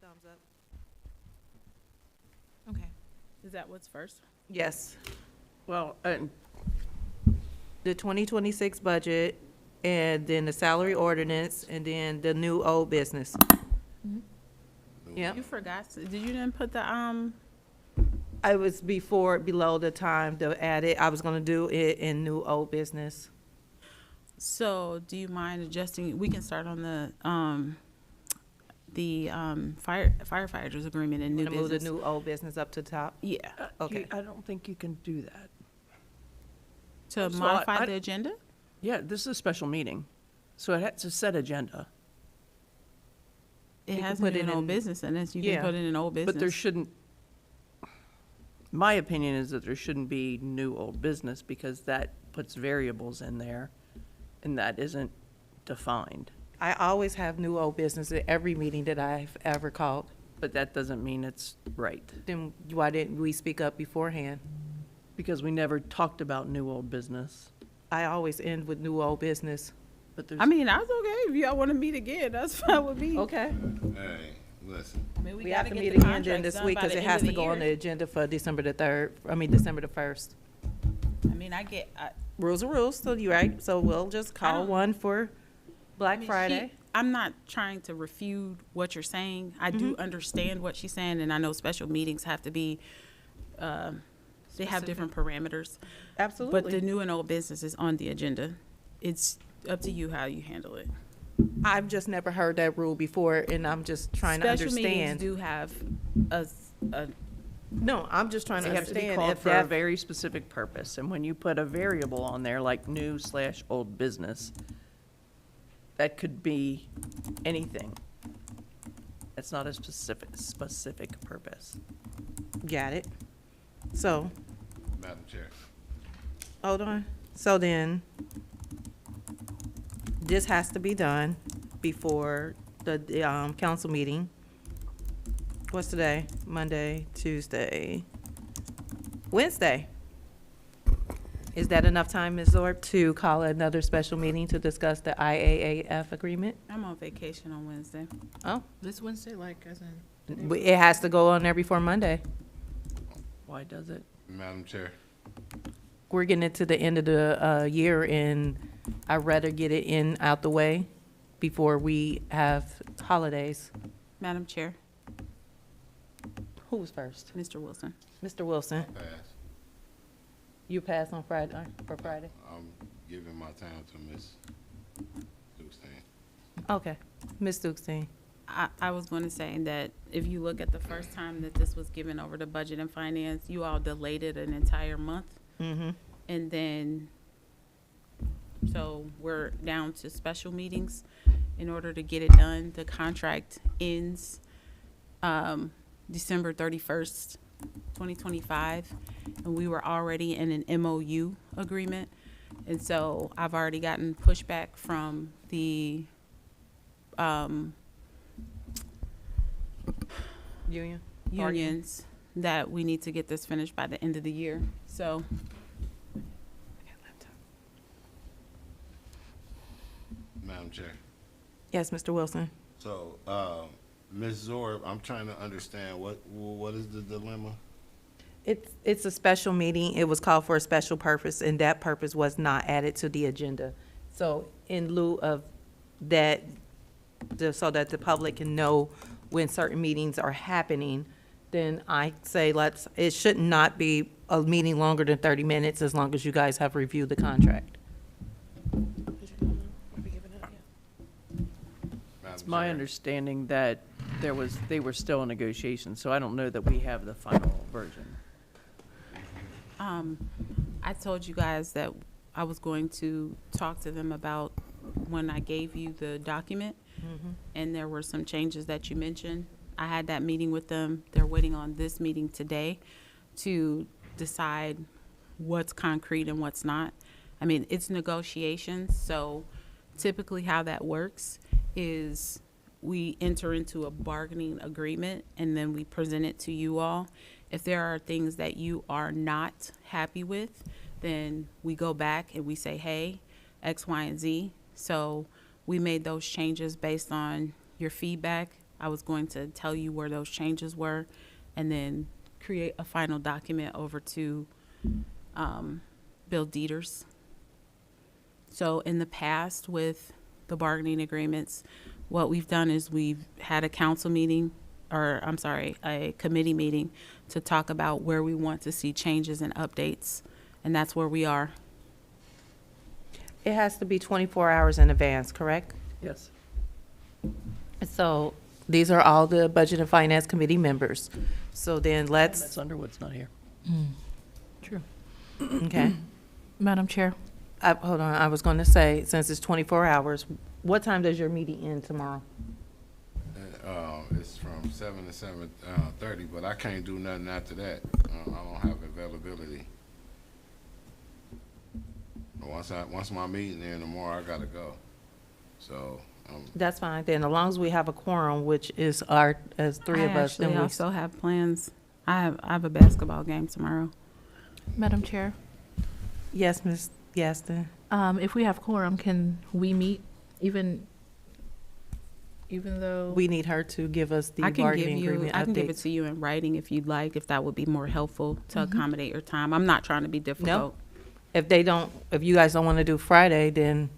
thumbs up. Okay. Is that what's first? Yes, Well, the 2026 budget, and then the salary ordinance, and then the new old business. Yeah, You forgot, did you didn't put the, I was below the time to add it. I was gonna do it in new old business. so do you mind adjusting, we can start on the firefighters agreement and new Gonna move the business? new old business up to top. Yeah, Okay. I don't think you can do that. to So modify I- the agenda? Yeah, this is a special meeting, so it has a set agenda. It can has put to be it an old in- business, and you Yeah. can put it in old business. But there shouldn't, my opinion is that there shouldn't be new old business because that puts variables in there and that isn't defined. I always have new old business at every meeting that I've ever called. But that doesn't mean it's right, Then why didn't we speak up beforehand? because we never talked about new old business. I always end with new old business. But there's, I mean, that's okay, if y'all wanna meet again, that's fine with me. Okay. Hey, listen, I mean, We gotta have to get meet the again then contracts this done week by because the it end has of to the go on the year. agenda for December the 1st. I mean, Rules are rules, so you're right. So we'll just call don't- one for Black Friday. I'm not trying to refute what you're saying. I do understand what she's saying, and I know special meetings have to be, they have different parameters. But the Absolutely. new and old business is on the agenda. It's up to you how you handle it. I've just never heard that rule before, and I'm just trying to Special meetings understand. do have a No, I'm just trying to they have to be understand called if for a that, very specific purpose. And when you put a variable on there like new/old business, that could be anything. It's not a specific purpose. got it. So, Madam Chair. hold on. So then, this has to be done before the council meeting. What's today? Monday, Tuesday, Wednesday. Is that enough time, Ms. Zorb, to call another special meeting to discuss the IAAF agreement? I'm on vacation on Wednesday. Oh, This Wednesday, like, as in? it has to go on there before Monday. Why does it? Madam Chair. We're getting into the end of the year, and I'd rather get it out the way before we have holidays. Madam Chair, Who was first? Mr. Wilson. Mr. Wilson, Pass. you pass on Friday, for Friday? I'm giving my time to Ms. Dukestein. Okay. Ms. Dukestein. I was going to say that if you look at the first time that this was given over to Budget and Finance, you all delayed it an entire month. Mm-hmm. And then, so we're down to special meetings in order to get it done. The contract ends December 31st, 2025, and we were already in an MOU agreement. And so I've already gotten pushback from the Union? unions that we need to get this finished by the end of the year. So Madam Chair. Yes, Mr. Wilson. So, Ms. Zorb, I'm trying to understand what is the dilemma? It's a special meeting. It was called for a special purpose, and that purpose was not added to the agenda. So in lieu of that, so that the public can know when certain meetings are happening, then I say it should not be a meeting longer than 30 minutes as long as you guys have reviewed the contract. Madam It's my Chair. understanding that they were still in negotiations, so I don't know that we have the final version. I told you guys that I was going to talk to them about when I gave you the document, and there were some changes that you mentioned. I had that meeting with them. They're waiting on this meeting today to decide what's concrete and what's not. I mean, it's negotiations, so typically how that works is we enter into a bargaining agreement and then we present it to you all. If there are things that you are not happy with, then we go back and we say, hey, X, Y, and Z. So we made those changes based on your feedback. I was going to tell you where those changes were and then create a final document over to Bill Dieters. So in the past with the bargaining agreements, what we've done is we've had a council meeting, or I'm sorry, a committee meeting to talk about where we want to see changes and updates, and that's where we are. It has to be 24 hours in advance, correct? Yes. So these are all the Budget and Finance Committee members. So then let's, Ms. Underwood's not here. True. okay. Madam Chair, Hold on, I was going to say, since it's 24 hours, what time does your meeting end tomorrow? It's from 7 to 7:30, but I can't do nothing after that. I don't have availability. Once my meeting in tomorrow, I gotta go. So, That's fine, then, as long as we have a quorum, which is as three of us, I then we. also have plans. I have a basketball game tomorrow. Madam Chair, Yes, Ms. Gaston. if we have quorum, can we meet even though? We need her to give us the I can give bargaining you, agreement I can give it updates. to you in writing if you'd like, if that would be more helpful to accommodate your time. I'm not trying to be difficult. If you guys don't want to do Friday, then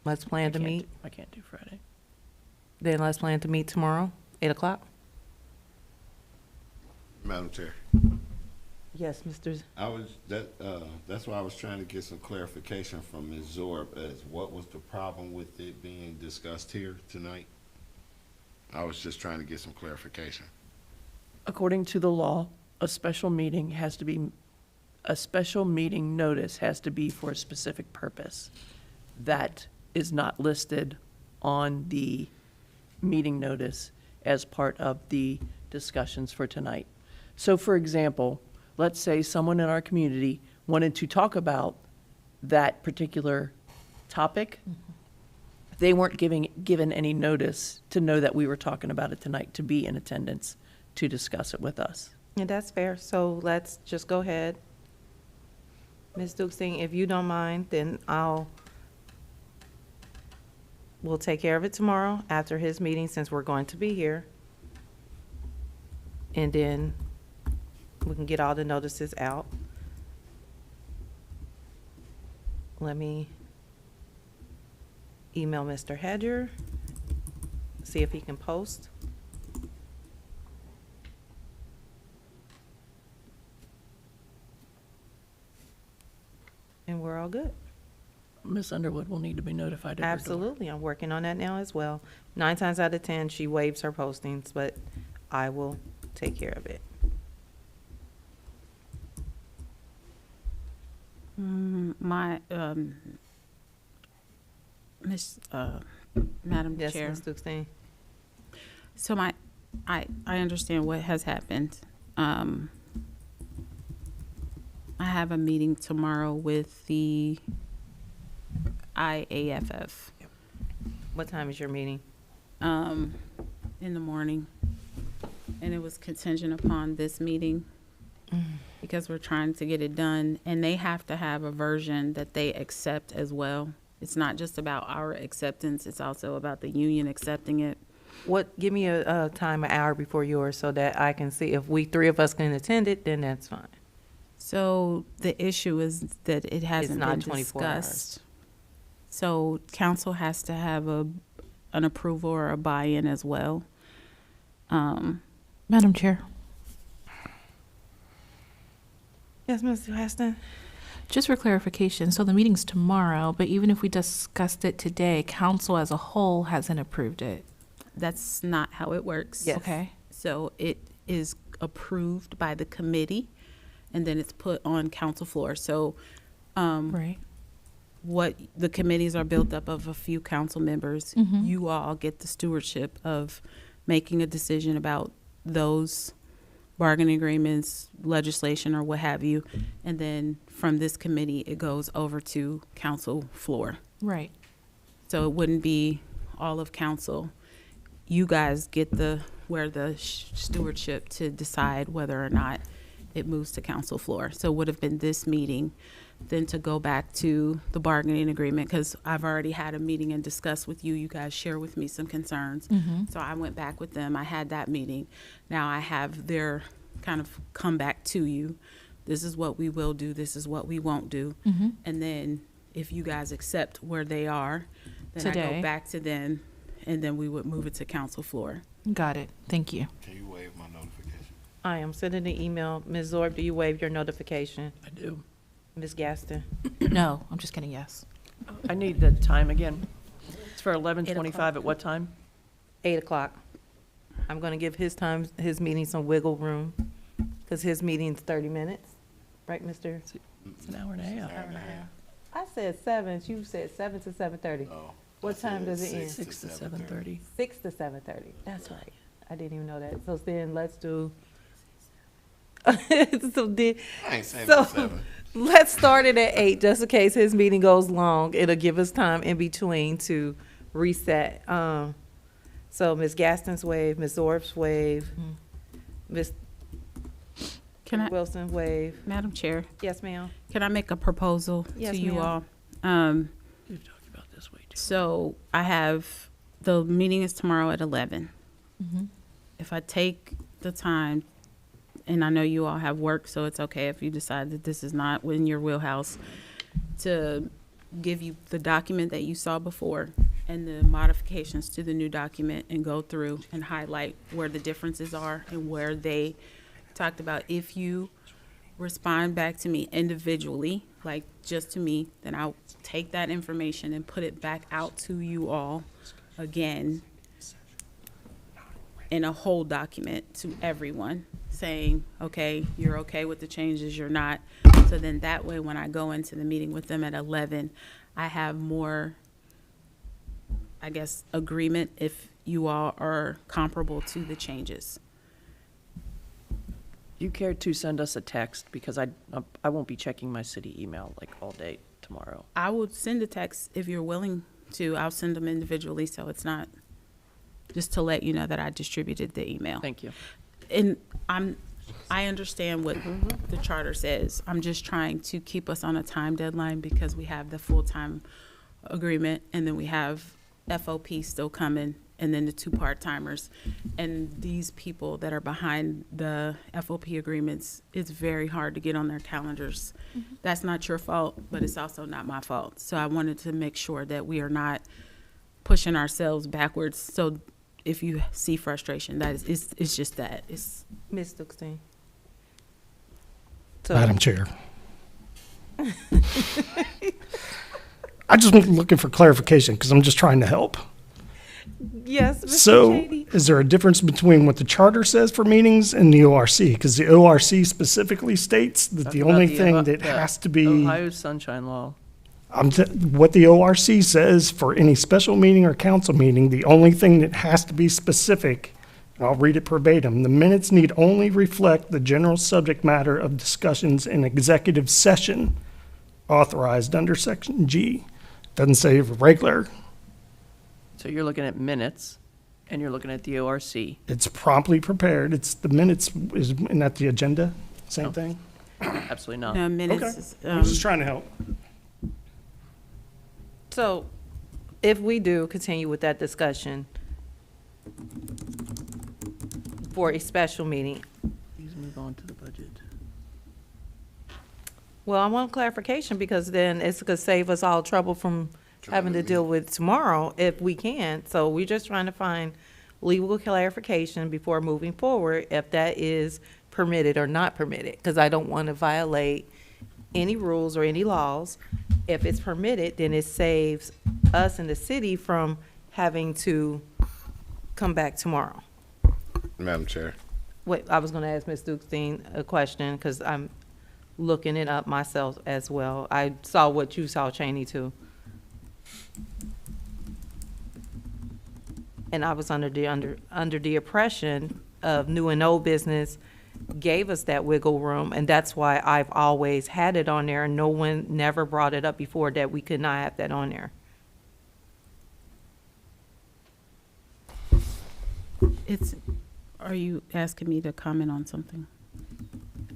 let's plan to meet. I can't do Friday. Then let's plan to meet tomorrow, 8 o'clock. Madam Chair, Yes, Mr. that's why I was trying to get some clarification from Ms. Zorb as what was the problem with it being discussed here tonight? I was just trying to get some clarification. According to the law, a special meeting notice has to be for a specific purpose. That is not listed on the meeting notice as part of the discussions for tonight. So for example, let's say someone in our community wanted to talk about that particular topic. They weren't given any notice to know that we were talking about it tonight, to be in attendance to discuss it with us. Yeah, that's fair. So let's just go ahead. Ms. Dukesing, if you don't mind, then we'll take care of it tomorrow after his meeting, since we're going to be here. And then we can get all the notices out. Let me email Mr. Hedger, see if he can post. And we're all good. Ms. Underwood will need to be notified. at her door. Absolutely, I'm working on that now as well. 9 times out of 10, she waives her postings, but I will take care of it. Madam Yes, Chair. Ms. Dukesting. So I understand what has happened. I have a meeting tomorrow with the IAFF, What time is your meeting? in the morning. And it was contingent upon this meeting because we're trying to get it done. And they have to have a version that they accept as well. It's not just about our acceptance, it's also about the union accepting it. Give me a time, an hour before yours, so that I can see if we three of us can attend it, then that's fine. So the issue is that it hasn't not been 24 hours. discussed. So council has to have an approval or a buy-in as well. Madam Chair, Yes, Ms. Heston? just for clarification, so the meeting's tomorrow, but even if we discussed it today, council as a whole hasn't approved it. That's not how it works. Yes. Okay. So it is approved by the committee, and then it's put on council floor. So Right. what the committees are built up of a few council members. Mhm. You all get the stewardship of making a decision about those bargaining agreements, legislation, or what have you. And then from this committee, it goes over to council floor. Right. So it wouldn't be all of council. You guys get the stewardship to decide whether or not it moves to council floor. So it would have been this meeting then to go back to the bargaining agreement, because I've already had a meeting and discussed with you. You guys share with me some concerns. So I went back with them. I had that meeting. Now I have their kind of come back to you. This is what we will do. This is what we won't do. And then if you guys accept where they are, then I Today. go back to them, and then we would move it to council floor. Got it. Thank you. Can you waive my notification? I am sending an email. Ms. Zorb, do you waive your notification? I do. Ms. Gaston? No, I'm just kidding. Yes. I need the time again. It's for 11:25 at what time? 8 o'clock. I'm going to give his his meeting some wiggle room, because his meeting's 30 minutes. Right, Mr.? It's an hour and a half. Hour and a half. I said 7. You said 7 to 7:30. Oh. What I said time does it end? 6 to 7:30. 6 to 7:30. That's right. I didn't even know that. So then let's do. So then, I ain't saying So- no 7. let's start it at 8, just in case his meeting goes long. It'll give us time in between to reset. So Ms. Gaston's wave, Ms. Orb's wave, Ms. Can I, Wilson wave. Madam Chair, Yes, ma'am. can I make a proposal Yes, to you ma'am. all? We've talked about this way too. So I have, the meeting is tomorrow at 11. Mm-hmm. If I take the time, and I know you all have work, so it's okay if you decide that this is not in your wheelhouse, to give you the document that you saw before and the modifications to the new document, and go through and highlight where the differences are and where they talked about. If you respond back to me individually, like just to me, then I'll take that information and put it back out to you all again in a whole document to everyone, saying, okay, you're okay with the changes, you're not. So then that way, when I go into the meeting with them at 11, I have more, I guess, agreement if you all are comparable to the changes. You care to send us a text, because I won't be checking my city email like all day tomorrow. I will send a text if you're willing to. I'll send them individually, so it's not, just to let you know that I distributed the email. Thank you. And I understand what the charter says. I'm just trying to keep us on a time deadline, because we have the full-time agreement, and then we have FOP still coming, and then the 2 part-timers. And these people that are behind the FOP agreements, it's very hard to get on their calendars. That's not your fault, but it's also not my fault. So I wanted to make sure that we are not pushing ourselves backwards. So if you see frustration, that is, it's just that. It's, Ms. Stuckstein. So, Madam Chair. I just was looking for clarification because I'm just trying to help. yes, Mr. So Cheney. is there a difference between what the charter says for meetings and the ORC? Because the ORC specifically states that the Talking only about thing the that has to be, Ohio Sunshine Law. what the ORC says for any special meeting or council meeting, the only thing that has to be specific, and I'll read it verbatim, the minutes need only reflect the general subject matter of discussions in executive session authorized under Section G. Doesn't say regular. So you're looking at minutes, and you're looking at the ORC. It's promptly prepared. It's the minutes, isn't that the agenda? Same No. thing? Absolutely not. no, minutes, Okay. is, I'm just trying to help. So if we do continue with that discussion for a special meeting, Please move on to the budget. well, I want clarification, because then it's going to save us all trouble from having to deal with tomorrow if we can. So we're just trying to find legal clarification before moving forward, if that is permitted or not permitted, because I don't want to violate any rules or any laws. If it's permitted, then it saves us in the city from having to come back tomorrow. Madam Chair. Wait, I was going to ask Ms. Dukestein a question, because I'm looking it up myself as well. I saw what you saw, Cheney, too. And I was under the impression of new and old business gave us that wiggle room, and that's why I've always had it on there, and no one never brought it up before that we could not have that on there. it's, are you asking me to comment on something?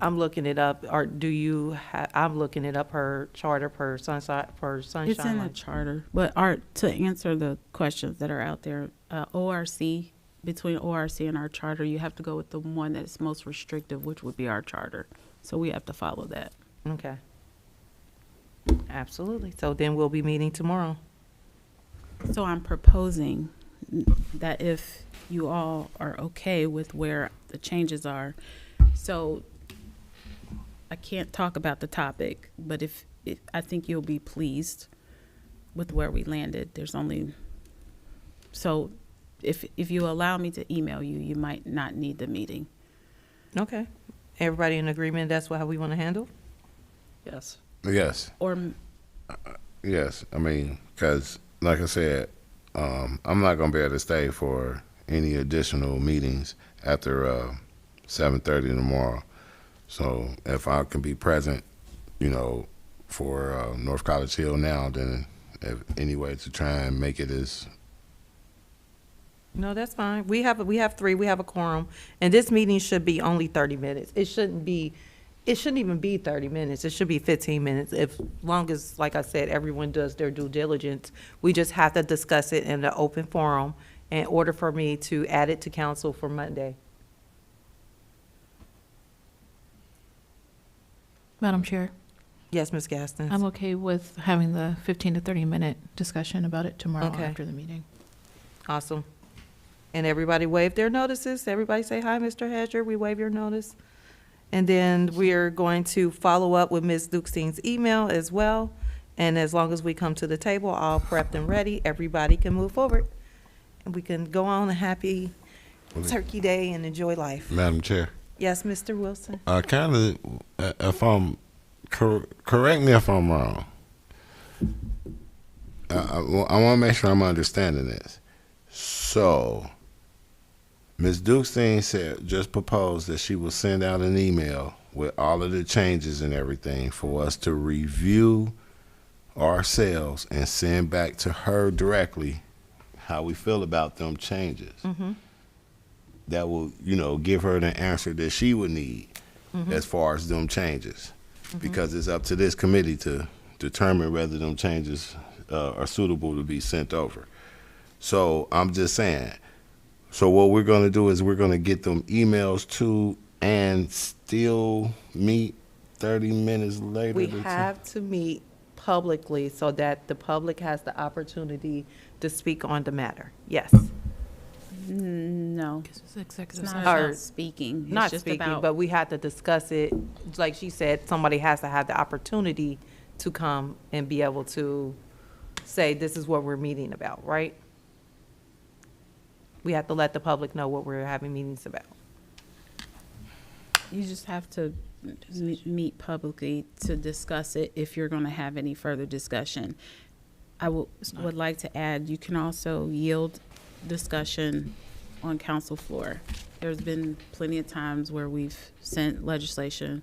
I'm looking it up, or do you I'm looking it up, her charter per Sunshine It's in the Law. charter, but to answer the questions that are out there, ORC, between ORC and our charter, you have to go with the one that's most restrictive, which would be our charter. So we have to follow that. Okay. Absolutely. So then we'll be meeting tomorrow. So I'm proposing that if you all are okay with where the changes are, so I can't talk about the topic, but if I think you'll be pleased with where we landed. There's only, so if you allow me to email you, you might not need the meeting. Okay. Everybody in agreement, that's how we want to handle? Yes. Yes, Or yes. I mean, because like I said, I'm not gonna be able to stay for any additional meetings after 7:30 tomorrow. So if I can be present, for North College Hill now, then if any way to try and make it as No, that's fine. We have 3, we have a quorum, and this meeting should be only 30 minutes. It shouldn't even be 30 minutes. It should be 15 minutes. If, long as, like I said, everyone does their due diligence. We just have to discuss it in the open forum in order for me to add it to council for Monday. Madam Chair, Yes, Ms. Gaston? I'm okay with having the 15 to 30-minute discussion about it tomorrow Okay. after the meeting. Awesome. And everybody waive their notices. Everybody say, hi, Mr. Hedger, we waive your notice. And then we're going to follow up with Ms. Dukestein's email as well. And as long as we come to the table, all prepped and ready, everybody can move forward. And we can go on a happy Turkey Day and enjoy life. Madam Chair. Yes, Mr. Wilson? Kind of, if I'm, correct me if I'm wrong. I want to make sure I'm understanding this. So, Ms. Dukestein just proposed that she will send out an email with all of the changes and everything for us to review ourselves and send back to her directly how we feel about them changes. Mm-hmm. That will, give her the answer that she would need as far as them changes. Because it's up to this committee to determine whether them changes are suitable to be sent over. So I'm just saying, so what we're going to do is we're going to get them emails to and still meet 30 minutes later. We have to meet publicly so that the public has the opportunity to speak on the matter. Yes. no, Because it's it's executive not session. Or- about speaking. It's Not just speaking, about, but we have to discuss it. Like she said, somebody has to have the opportunity to come and be able to say, this is what we're meeting about, right? We have to let the public know what we're having meetings about. you just have to meet publicly to discuss it if you're going to have any further discussion. I would like to add, you can also yield discussion on council floor. There's been plenty of times where we've sent legislation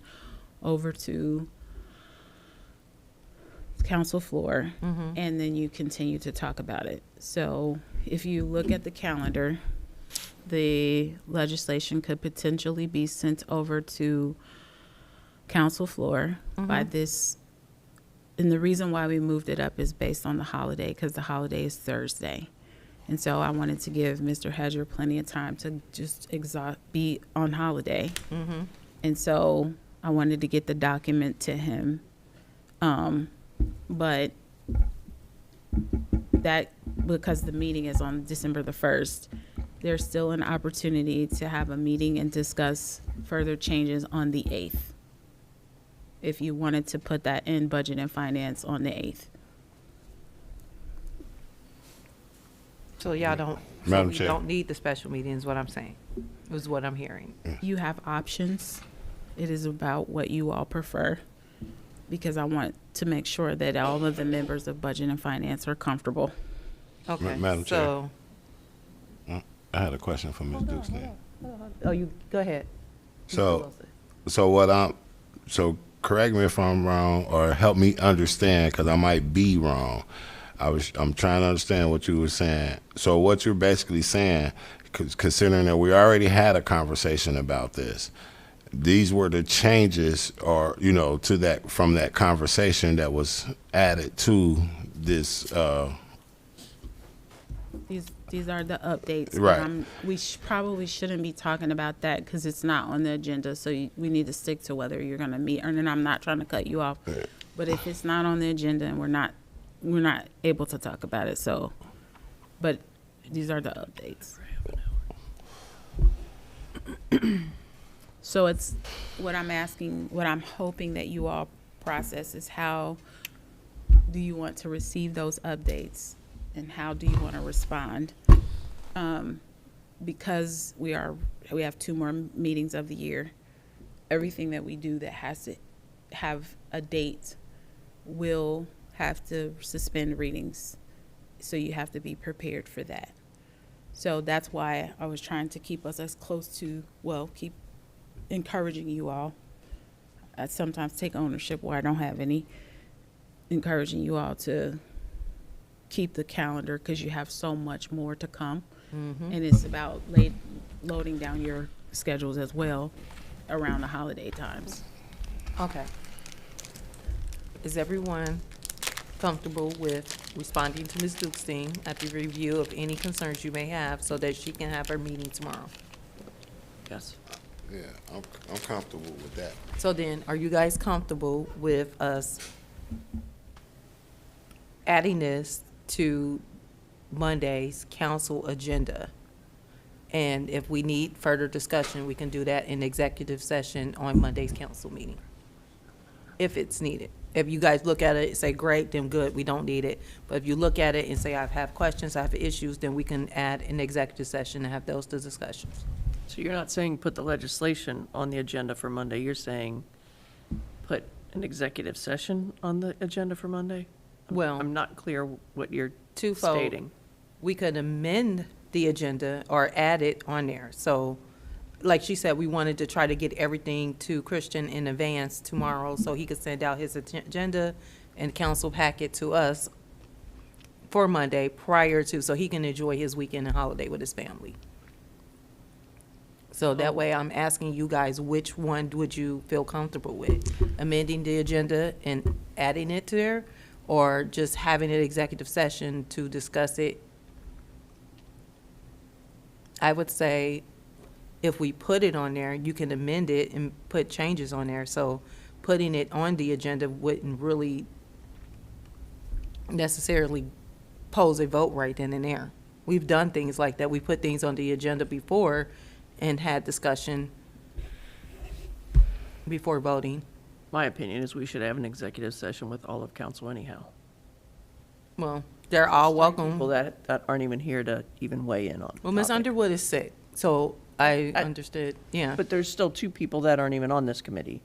over to council floor, and then you continue to talk about it. So if you look at the calendar, the legislation could potentially be sent over to council floor by this. And the reason why we moved it up is based on the holiday, because the holiday is Thursday. And so I wanted to give Mr. Hedger plenty of time to just be on holiday. And so I wanted to get the document to him. But that, because the meeting is on December the 1st, there's still an opportunity to have a meeting and discuss further changes on the 8th. If you wanted to put that in budget and finance on the 8th. So y'all don't, so Madam we Chair. don't need the special meeting is what I'm saying, is what I'm hearing. You have options. It is about what you all prefer, because I want to make sure that all of the members of Budget and Finance are comfortable. Okay, Madam Chair. so, I had a question for Ms. Dukestein. oh, you, go ahead. Mr. So, Wilson. so correct me if I'm wrong, or help me understand, because I might be wrong. I'm trying to understand what you were saying. So what you're basically saying, considering that we already had a conversation about this, these were the changes or, you know, to that, from that conversation that was added to this, These are the updates. but Right. We probably shouldn't be talking about that because it's not on the agenda. So we need to stick to whether you're going to meet. And I'm not trying to cut you off, but if it's not on the agenda and we're not able to talk about it. So, but these are the updates. So it's what I'm asking, what I'm hoping that you all process is how do you want to receive those updates? And how do you want to respond? Because we have 2 more meetings of the year. Everything that we do that has to have a date will have to suspend readings. So you have to be prepared for that. So that's why I was trying to keep us as close to, keep encouraging you all. I sometimes take ownership where I don't have any, encouraging you all to keep the calendar because you have so much more to come. And it's about loading down your schedules as well around the holiday times. Okay. Is everyone comfortable with responding to Ms. Dukestein at the review of any concerns you may have so that she can have her meeting tomorrow? Yes. yeah, I'm comfortable with that. So then, are you guys comfortable with us adding this to Monday's council agenda? And if we need further discussion, we can do that in executive session on Monday's council meeting, if it's needed. If you guys look at it and say, great, then good, we don't need it. But if you look at it and say, I have questions, I have issues, then we can add an executive session and have those discussions. So you're not saying put the legislation on the agenda for Monday, you're saying put an executive session on the agenda for Monday? Well, I'm not clear what you're twofold. stating. We could amend the agenda or add it on there. So, like she said, we wanted to try to get everything to Christian in advance tomorrow so he could send out his agenda and council packet to us for Monday prior to, so he can enjoy his weekend and holiday with his family. So that way I'm asking you guys, which one would you feel comfortable with? Amending the agenda and adding it there, or just having an executive session to discuss it? I would say if we put it on there, you can amend it and put changes on there. So putting it on the agenda wouldn't really necessarily pose a vote right then and there. We've done things like that. We put things on the agenda before and had discussion before voting. My opinion is we should have an executive session with all of council anyhow. Well, they're all welcome. People that aren't even here to even weigh in on. the Well, Ms. topic. Underwood is sick, so I I- understood, yeah. But there's still 2 people that aren't even on this committee.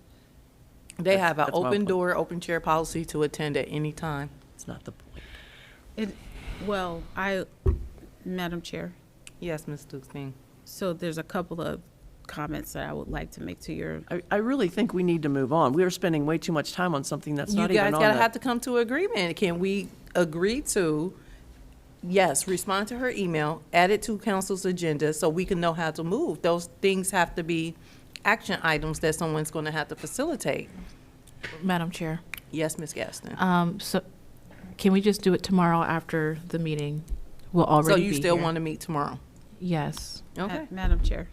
They have an that's my open point. door, open chair policy to attend at any time. It's not the point. Madam Chair, Yes, Ms. Dukestein. so there's a couple of comments that I would like to make to your, I really think we need to move on. We are spending way too much time on something that's You not guys even on gotta the. have to come to agreement. Can we agree to, yes, respond to her email, add it to council's agenda so we can know how to move? Those things have to be action items that someone's gonna have to facilitate. Madam Chair, Yes, Ms. Gaston. so can we just do it tomorrow after the meeting? We'll So already you be still here. wanna meet tomorrow? Yes. Okay. Madam Chair.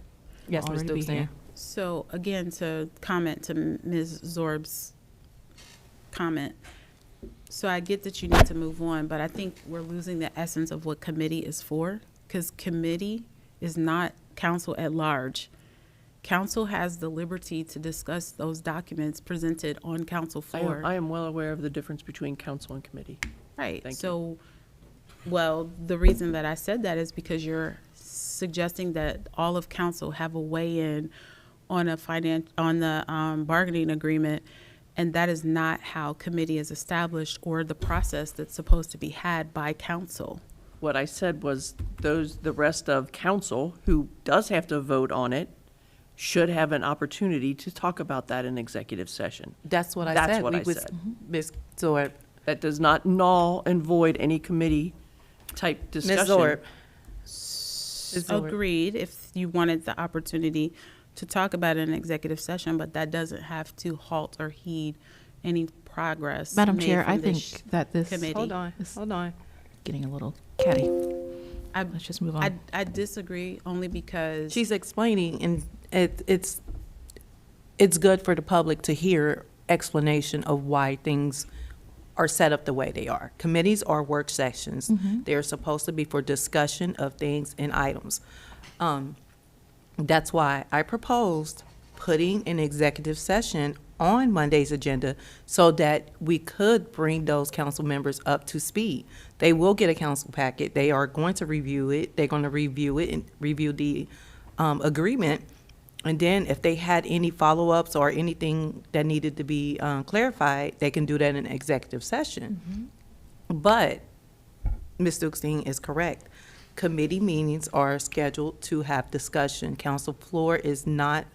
Yes, We'll Ms. already be Dukestein. here. So again, to comment to Ms. Zorb's comment. So I get that you need to move on, but I think we're losing the essence of what committee is for, because committee is not council at large. Council has the liberty to discuss those documents presented on council floor. I am well aware of the difference between council and committee. Right, Thank you. so, well, the reason that I said that is because you're suggesting that all of council have a weigh-in on the bargaining agreement, and that is not how committee is established or the process that's supposed to be had by council. What I said was the rest of council, who does have to vote on it, should have an opportunity to talk about that in executive session. That's what I That's said. what We I was- said. Ms. Zorb. That does not null and void any committee-type Ms. discussion. Zorb. Ms. Zorb. Agreed, if you wanted the opportunity to talk about it in executive session, but that doesn't have to halt or heed any progress. Madam made Chair, from I this think that this committee. Hold on, It's- hold on. getting a little catty. I, Let's just move on. I disagree only because She's explaining, and it's good for the public to hear explanation of why things are set up the way they are. Committees are work sessions. They're supposed to be for discussion of things and items. That's why I proposed putting an executive session on Monday's agenda so that we could bring those council members up to speed. They will get a council packet. They are going to review it. They're going to review it and review the agreement. And then if they had any follow-ups or anything that needed to be clarified, they can do that in executive session. But Ms. Dukestein is correct. Committee meetings are scheduled to have discussion. Council floor is not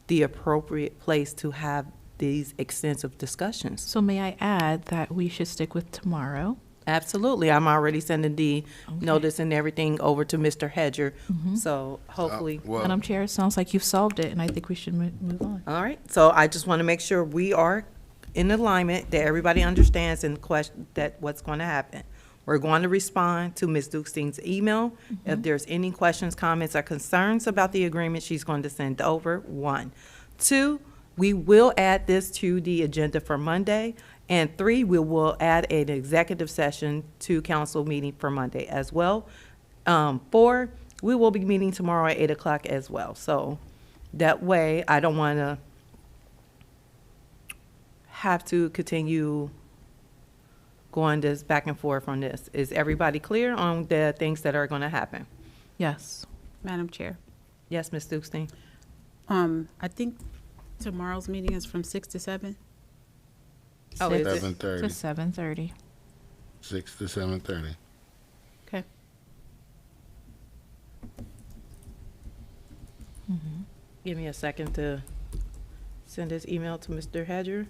the appropriate place to have these extensive discussions. So may I add that we should stick with tomorrow? Absolutely. I'm already sending the Okay. notice and everything over to Mr. Hedger. So hopefully, Madam Chair, it sounds like you've solved it, and I think we should move on. all right. So I just want to make sure we are in alignment, that everybody understands and question that what's going to happen. We're going to respond to Ms. Dukestein's email. If there's any questions, comments, or concerns about the agreement, she's going to send over, 1. 2, we will add this to the agenda for Monday. And 3, we will add an executive session to council meeting for Monday as well. 4, we will be meeting tomorrow at 8 o'clock as well. So that way, I don't want to have to continue going this back and forth on this. Is everybody clear on the things that are going to happen? Yes. Madam Chair, Yes, Ms. Dukestein? I think tomorrow's meeting is from 6 to 7. Oh, is it? 7:30, To 7:30. 6 to 7:30. Okay. Give me a second to send this email to Mr. Hedger.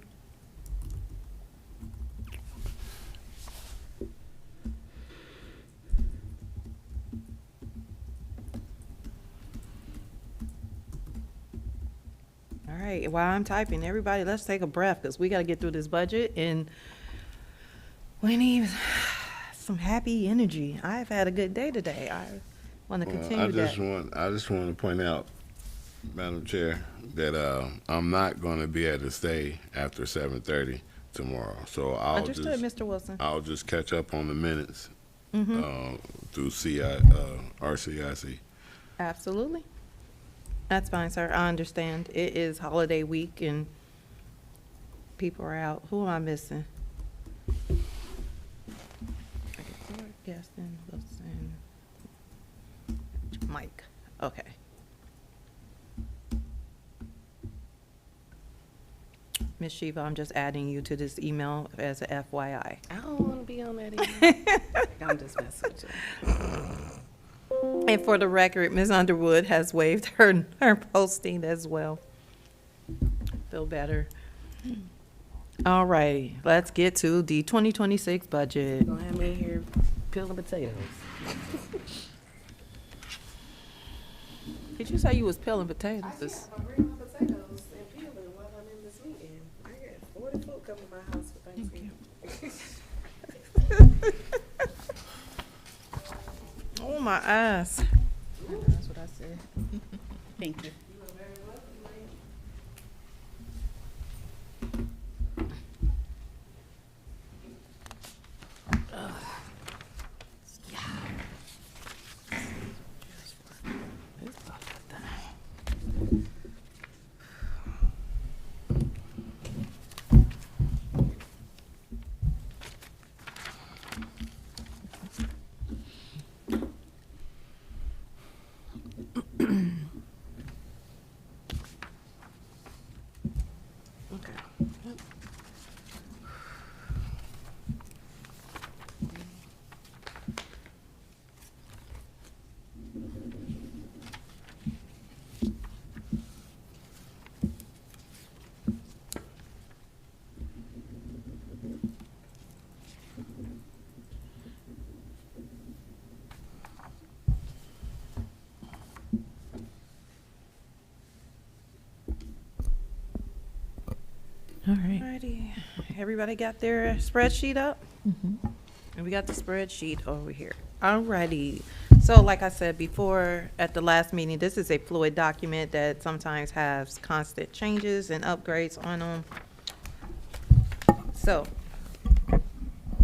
All right, while I'm typing, everybody, let's take a breath, because we got to get through this budget, and we need some happy energy. I've had a good day today. I want to continue that. I just want to point out, Madam Chair, that I'm not going to be able to stay after 7:30 tomorrow. So Understood, Mr. Wilson. I'll just catch up on the minutes through RCIC. Absolutely. That's fine, sir. I understand. It is holiday week and people are out. Who am I missing? Gaston, Wilson, Mike. Okay. Ms. Shiva, I'm just adding you to this email as a FYI. I don't want to be on that email. I'm just messing with you. And for the record, Ms. Underwood has waived her posting as well. Feel better. All right, let's get to the 2026 budget. Gonna have me in here peeling potatoes. Did you say you was peeling potatoes? I'm bringing my potatoes and peeling while I'm in this meeting. I got 40 folk coming to my house for Thanksgiving. Oh, my eyes. That's what I said. Thank you. All right. Alrighty, everybody got their spreadsheet up? Mm-hmm. And we got the spreadsheet over here. Alrighty, so like I said before, at the last meeting, this is a fluid document that sometimes has constant changes and upgrades on them. So,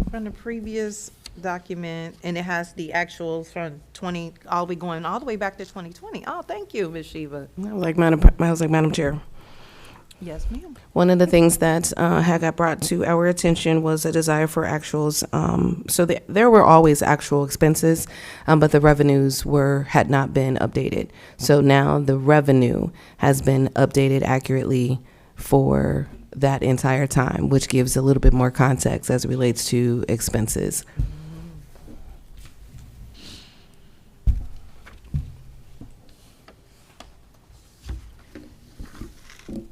from the previous document, and it has the actuals from 20, all the way back to 2020. Oh, thank you, Ms. Shiva. I was like, Madam Chair. Yes, ma'am. One of the things that had got brought to our attention was a desire for actuals. So there were always actual expenses, but the revenues had not been updated. So now the revenue has been updated accurately for that entire time, which gives a little bit more context as it relates to expenses.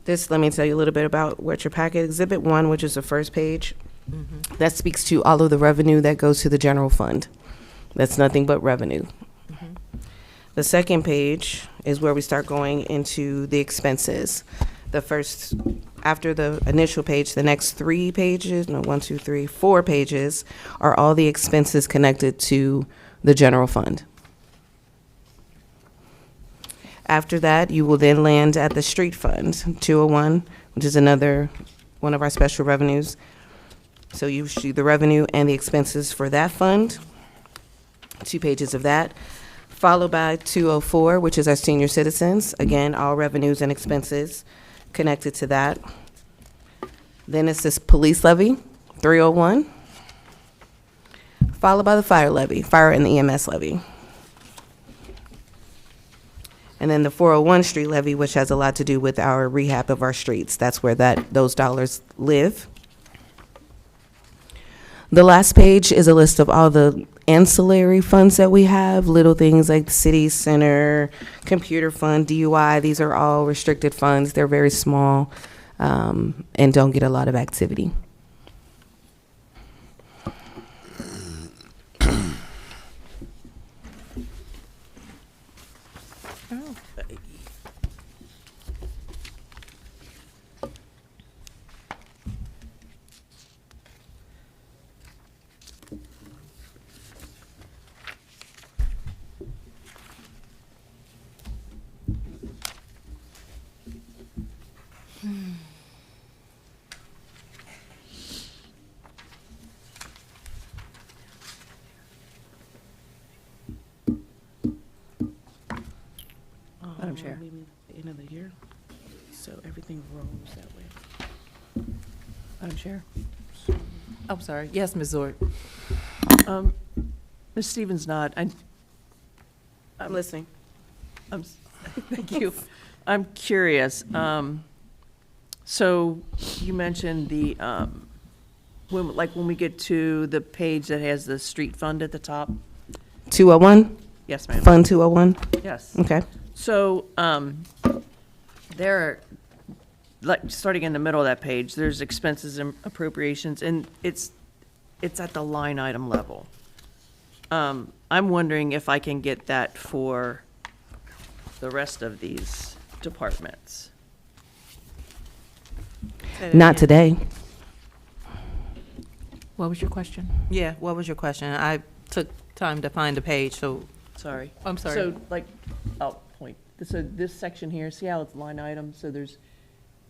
This, let me tell you a little bit about what your packet, Exhibit 1, which is the first page. That speaks to all of the revenue that goes to the general fund. That's nothing but revenue. The second page is where we start going into the expenses. The first, after the initial page, the next 3 pages, no, 1, 2, 3, 4 pages are all the expenses connected to the general fund. After that, you will then land at the street fund, 201, which is another one of our special revenues. So you see the revenue and the expenses for that fund, 2 pages of that, followed by 204, which is our senior citizens. Again, all revenues and expenses connected to that. Then it's this police levy, 301, followed by the fire levy, fire and the EMS levy. And then the 401 street levy, which has a lot to do with our rehab of our streets. That's where those dollars live. The last page is a list of all the ancillary funds that we have, little things like the city center, computer fund, DUI. These are all restricted funds. They're very small and don't get a lot of activity. Madam Chair. The end of the year, so everything rolls that way. Madam Chair. I'm sorry. Yes, Ms. Zork. Ms. Stevens nod. I'm listening. Thank you. I'm curious. So you mentioned the, when we get to the page that has the street fund at the top? 201, Yes, ma'am. Fund 201. Yes. Okay. So, there are, like, starting in the middle of that page, there's expenses and appropriations, and it's at the line item level. I'm wondering if I can get that for the rest of these departments. Not today. What was your question? Yeah, what was your question? I took time to find the page, so, Sorry. I'm sorry. So, like, I'll point. So this section here, see how it's line item? So there's,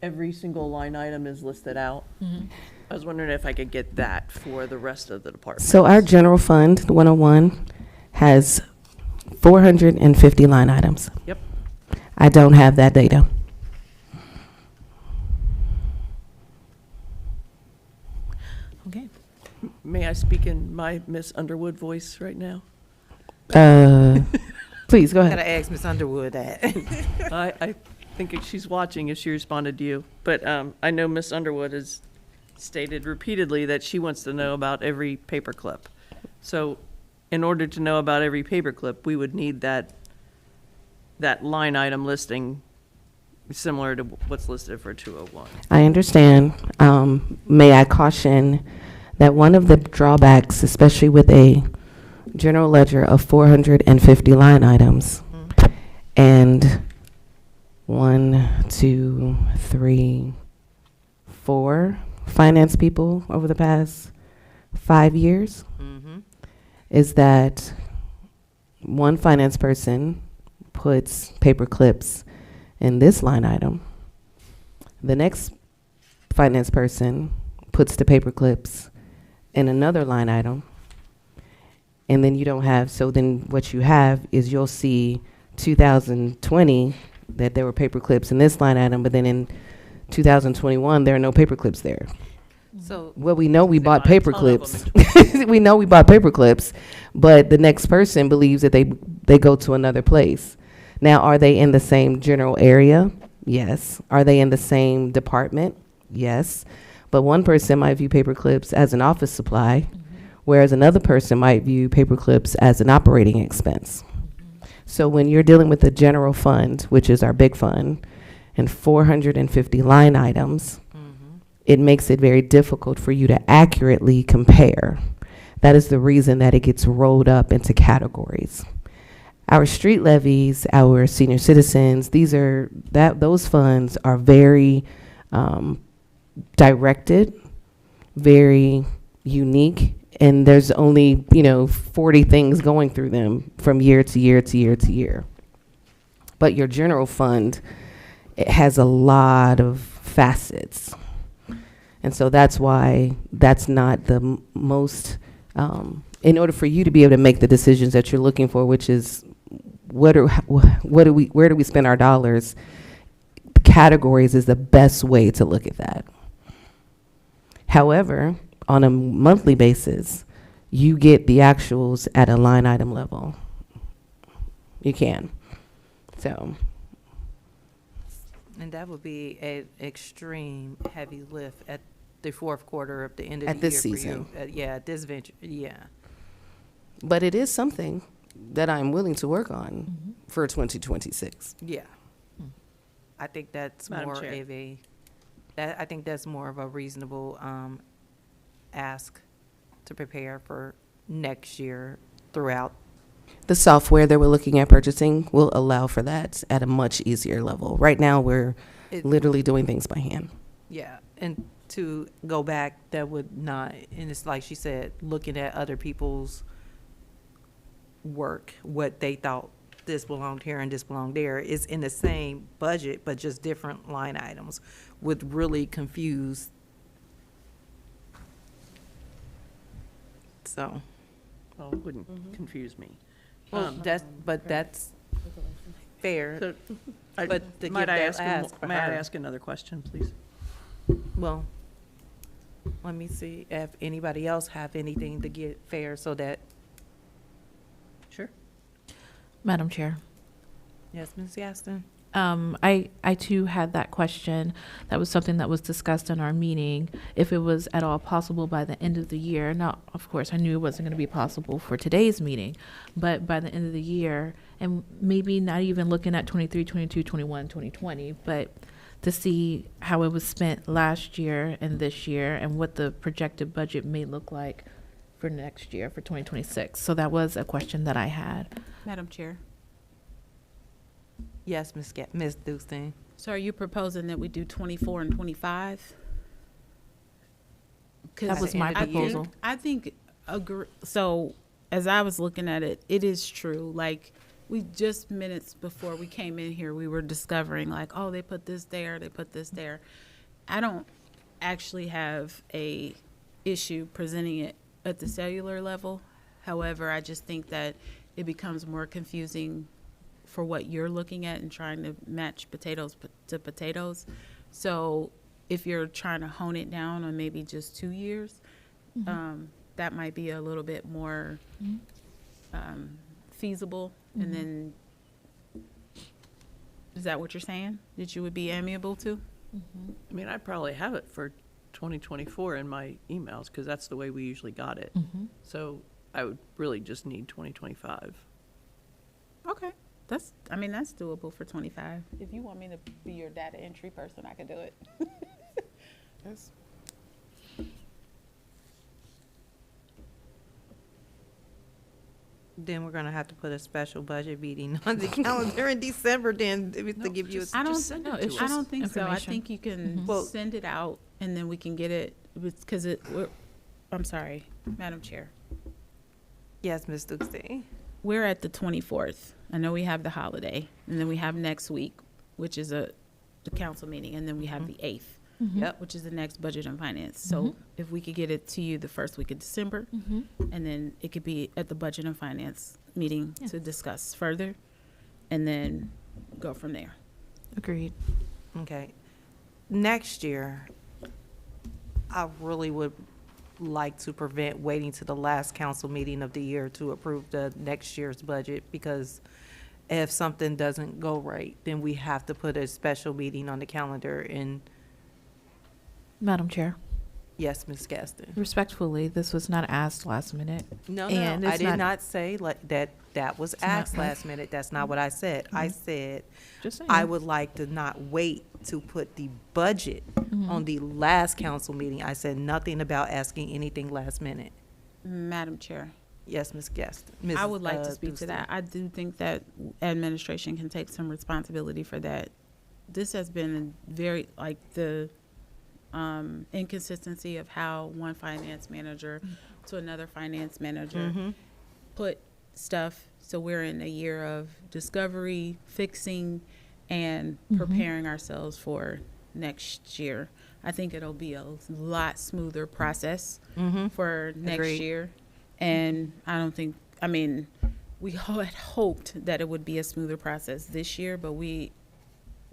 every single line item is listed out. I was wondering if I could get that for the rest of the departments. So our general fund, the 101, has 450 line items. Yep. I don't have that data. okay. May I speak in my Miss Underwood voice right now? Please, go ahead. Gotta ask Ms. Underwood that. I think she's watching if she responded to you. But I know Miss Underwood has stated repeatedly that she wants to know about every paperclip. So in order to know about every paperclip, we would need that line item listing similar to what's listed for 201. I understand. May I caution that one of the drawbacks, especially with a general ledger of 450 line items, and 1, 2, 3, 4 finance people over the past 5 years Mm-hmm. is that one finance person puts paper clips in this line item. The next finance person puts the paper clips in another line item. And then you don't have, so then what you have is you'll see 2020 that there were paper clips in this line item, but then in 2021, there are no paper clips there. So, Well, we know we They bought buy a paper ton of 'em clips. We know we bought paper clips, but the next person believes that they go to another place. Now, are they in the same general area? Yes. Are they in the same department? Yes. But one person might view paper clips as an office supply, whereas another person might view paper clips as an operating expense. So when you're dealing with the general fund, which is our big fund, and 450 line items, it makes it very difficult for you to accurately compare. That is the reason that it gets rolled up into categories. Our street levies, our senior citizens, those funds are very directed, very unique, and there's only, 40 things going through them from year to year to year to year. But your general fund, it has a lot of facets. And so that's why that's not the most, in order for you to be able to make the decisions that you're looking for, which is where do we spend our dollars, categories is the best way to look at that. However, on a monthly basis, you get the actuals at a line item level. You can. So, and that would be an extreme heavy lift at the fourth quarter of the end of the year. At this for you. season. Yeah, at this venture, yeah. but it is something that I'm willing to work on for 2026. Yeah. I think that's Madam more Chair. of a, I think that's more of a reasonable ask to prepare for next year throughout. The software that we're looking at purchasing will allow for that at a much easier level. Right now, we're It- literally doing things by hand. Yeah, and to go back, that would not, and it's like she said, looking at other people's work, what they thought this belonged here and this belonged there, is in the same budget, but just different line items, would really confuse. So, Well, it wouldn't confuse me. well, Um, that's fair. So, But to might give I that ask, ask may I her. ask another question, please? Well, let me see if anybody else have anything to get fair so that, Sure. Madam Chair. yes, Ms. Gaston? I too had that question. That was something that was discussed in our meeting, if it was at all possible by the end of the year. Now, of course, I knew it wasn't going to be possible for today's meeting, but by the end of the year, and maybe not even looking at 23, 22, 21, 2020, but to see how it was spent last year and this year and what the projected budget may look like for next year, for 2026. So that was a question that I had. Madam Chair, Yes, Ms. Dustin. so are you proposing that we do 24 and 25? That was my proposal. I think, so as I was looking at it, it is true. Like, we just minutes before we came in here, we were discovering like, oh, they put this there, they put this there. I don't actually have a issue presenting it at the cellular level. However, I just think that it becomes more confusing for what you're looking at and trying to match potatoes to potatoes. So if you're trying to hone it down on maybe just 2 years, that might be a little bit more feasible. And then, is that what you're saying, that you would be amiable to? I mean, I probably have it for 2024 in my emails, because that's the way we usually got it. So I would really just need 2025. Okay. That's doable for 25. If you want me to be your data entry person, I can do it. Then we're gonna have to put a special budget meeting on the calendar in December then to give you. I don't Just send it to us. I don't think so. I information. think you can Well- send it out and then we can get it, because I'm sorry, Madam Chair. Yes, Ms. Dukestein. We're at the 24th. I know we have the holiday, and then we have next week, which is the council meeting, and then we have the 8th, Yep. which is the next budget and finance. So if we could get it to you the first week of December, and then it could be at the budget and finance meeting to discuss further, and then go from there. Agreed. Okay. Next year, I really would like to prevent waiting to the last council meeting of the year to approve the next year's budget, because if something doesn't go right, then we have to put a special meeting on the calendar. And Madam Chair, yes, Ms. Gaston. respectfully, this was not asked last minute. No, And no, I it's did not- not say like that was not asked right. last minute. That's not what I said. I said Just saying. I would like to not wait to put the budget on the last council meeting. I said nothing about asking anything last minute. Madam Chair, Yes, Ms. Gaston. I would like to speak to that. I do think that administration can take some responsibility for that. This has been very, like, the inconsistency of how one finance manager to another finance manager put stuff. So we're in a year of discovery, fixing, and preparing ourselves for next year. I think it'll be a lot smoother process for next Agreed. year. And I don't think, I mean, we had hoped that it would be a smoother process this year, but we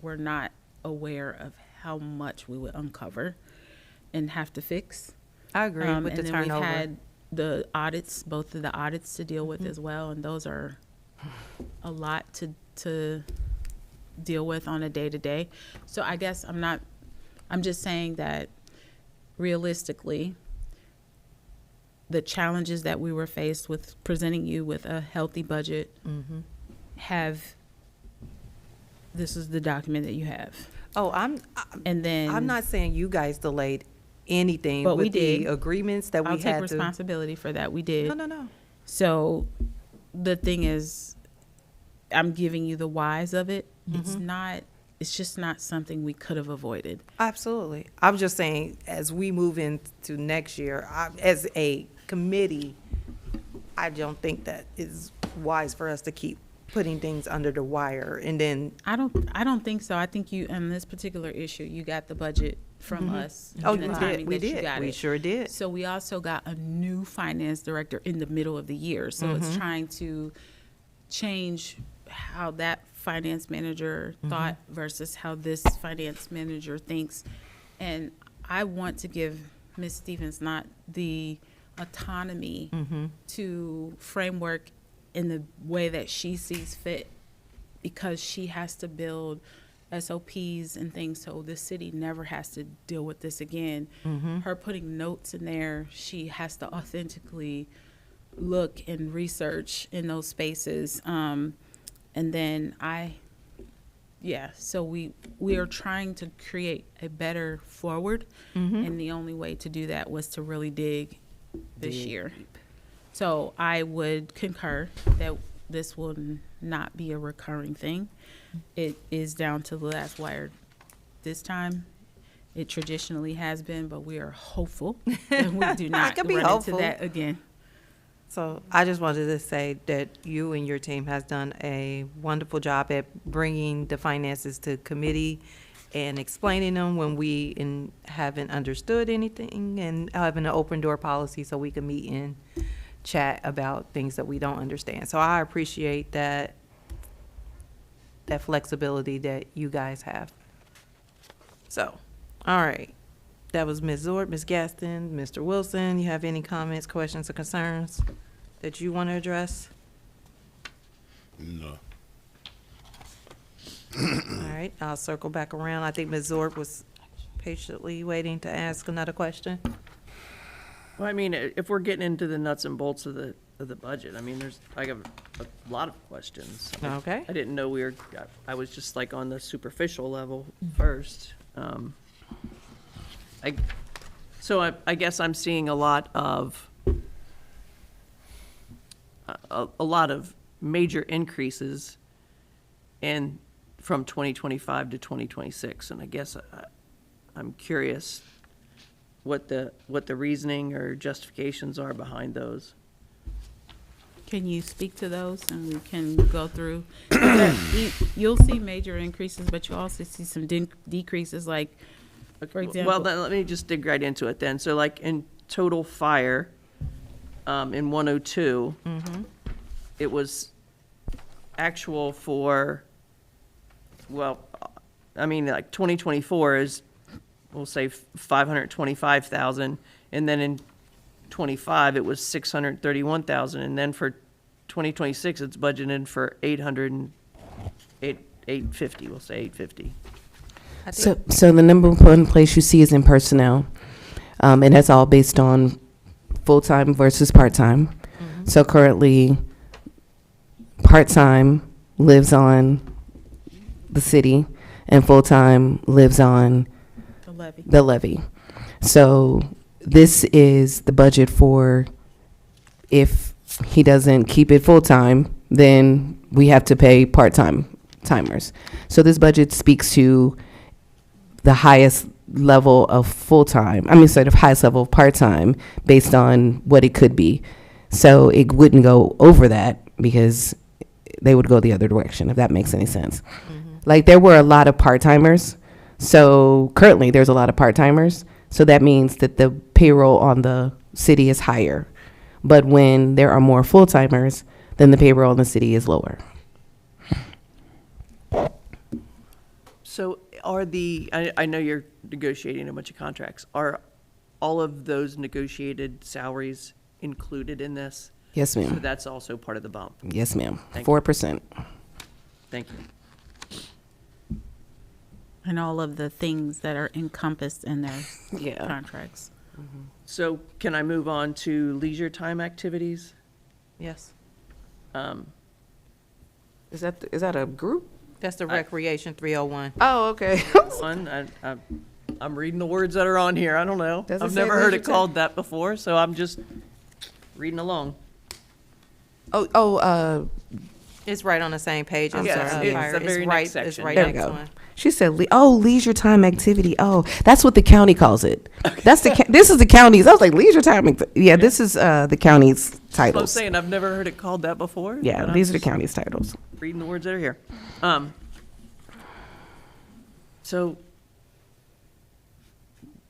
were not aware of how much we would uncover and have to fix. I agree with the And then we've turnover. had the audits, both of the audits to deal with as well, and those are a lot to deal with on a day-to-day. So I guess I'm just saying that realistically, the challenges that we were faced with presenting you with a healthy budget this is the document that you have. Oh, And then I'm not saying you guys delayed anything But we with the did. agreements that we I'll had take to. responsibility for that. We did. No. So the thing is, I'm giving you the whys of it. It's just not something we could have avoided. Absolutely. I'm just saying, as we move into next year, as a committee, I don't think that is wise for us to keep putting things under the wire and then. I don't think so. I think you, on this particular issue, you got the budget from us. Oh, in the you timing did. We that you did. got We it. sure did. So we also got a new finance director in the middle of the year. So it's trying to change how that finance manager thought versus how this finance manager thinks. And I want to give Ms. Stevens not the autonomy to framework in the way that she sees fit, because she has to build SOPs and things so the city never has to deal with this again. Her putting notes in there, she has to authentically look and research in those spaces. And then so we are trying to create a better forward, and the only way to do that was to really dig this year. So I would concur that this will not be a recurring thing. It is down to the last wire this time. It traditionally has been, but we are hopeful and we do not could be run hopeful. into that again. So I just wanted to say that you and your team has done a wonderful job at bringing the finances to committee and explaining them when we haven't understood anything, and having an open door policy so we can meet and chat about things that we don't understand. So I appreciate that flexibility that you guys have. So, all right. That was Ms. Zorb, Ms. Gaston, Mr. Wilson. You have any comments, questions, or concerns that you want to address? No. All right, I'll circle back around. I think Ms. Zorb was patiently waiting to ask another question. Well, I mean, if we're getting into the nuts and bolts of the budget, I mean, I have a lot of questions. Okay. I didn't know I was just like on the superficial level first. I guess I'm seeing a lot of major increases from 2025 to 2026, and I guess I'm curious what the reasoning or justifications are behind those. Can you speak to those and we can go through? You'll see major increases, but you'll also see some decreases, like, for example. Well, then, let me just dig right into it then. So like in total fire, in 102, it was actual for, well, I mean, like 2024 is, we'll say 525,000, and then in 25 it was 631,000, and then for 2026 it's budgeted for 850. We'll say 850. So the number one place you see is in personnel, and that's all based on full-time versus part-time. So currently, part-time lives on the city, and full-time lives on the levy. So this is the budget for if he doesn't keep it full-time, then we have to pay timers. So this budget speaks to the highest level of full-time, the highest level of part-time based on what it could be. So it wouldn't go over that because they would go the other direction, if that makes any sense. Like, there were a lot of part-timers. So currently there's a lot of part-timers. So that means that the payroll on the city is higher. But when there are more full-timers, then the payroll on the city is lower. So are I know you're negotiating a bunch of contracts. Are all of those negotiated salaries included in this? Yes, So ma'am. that's also part of the bump. Yes, ma'am. Thank you. 4%. Thank you. And all of the things that are encompassed in their Yeah. contracts. So can I move on to leisure time activities? Yes, Is that a group? that's the recreation 301. Oh, okay. I'm reading the words that are on here. I don't know. Does it I've say never heard leisure it time? called that before, so I'm just reading along. It's right on the same page as Yes, the it's fire. the very next It's section. right There you next go. one. She said, leisure time activity. Oh, that's what the county calls it. That's this is the county's. I was like, leisure time. Yeah, this is the county's I'm titles. saying I've never heard it called that before. Yeah, but I'm these are the just county's titles. reading the words that are here. So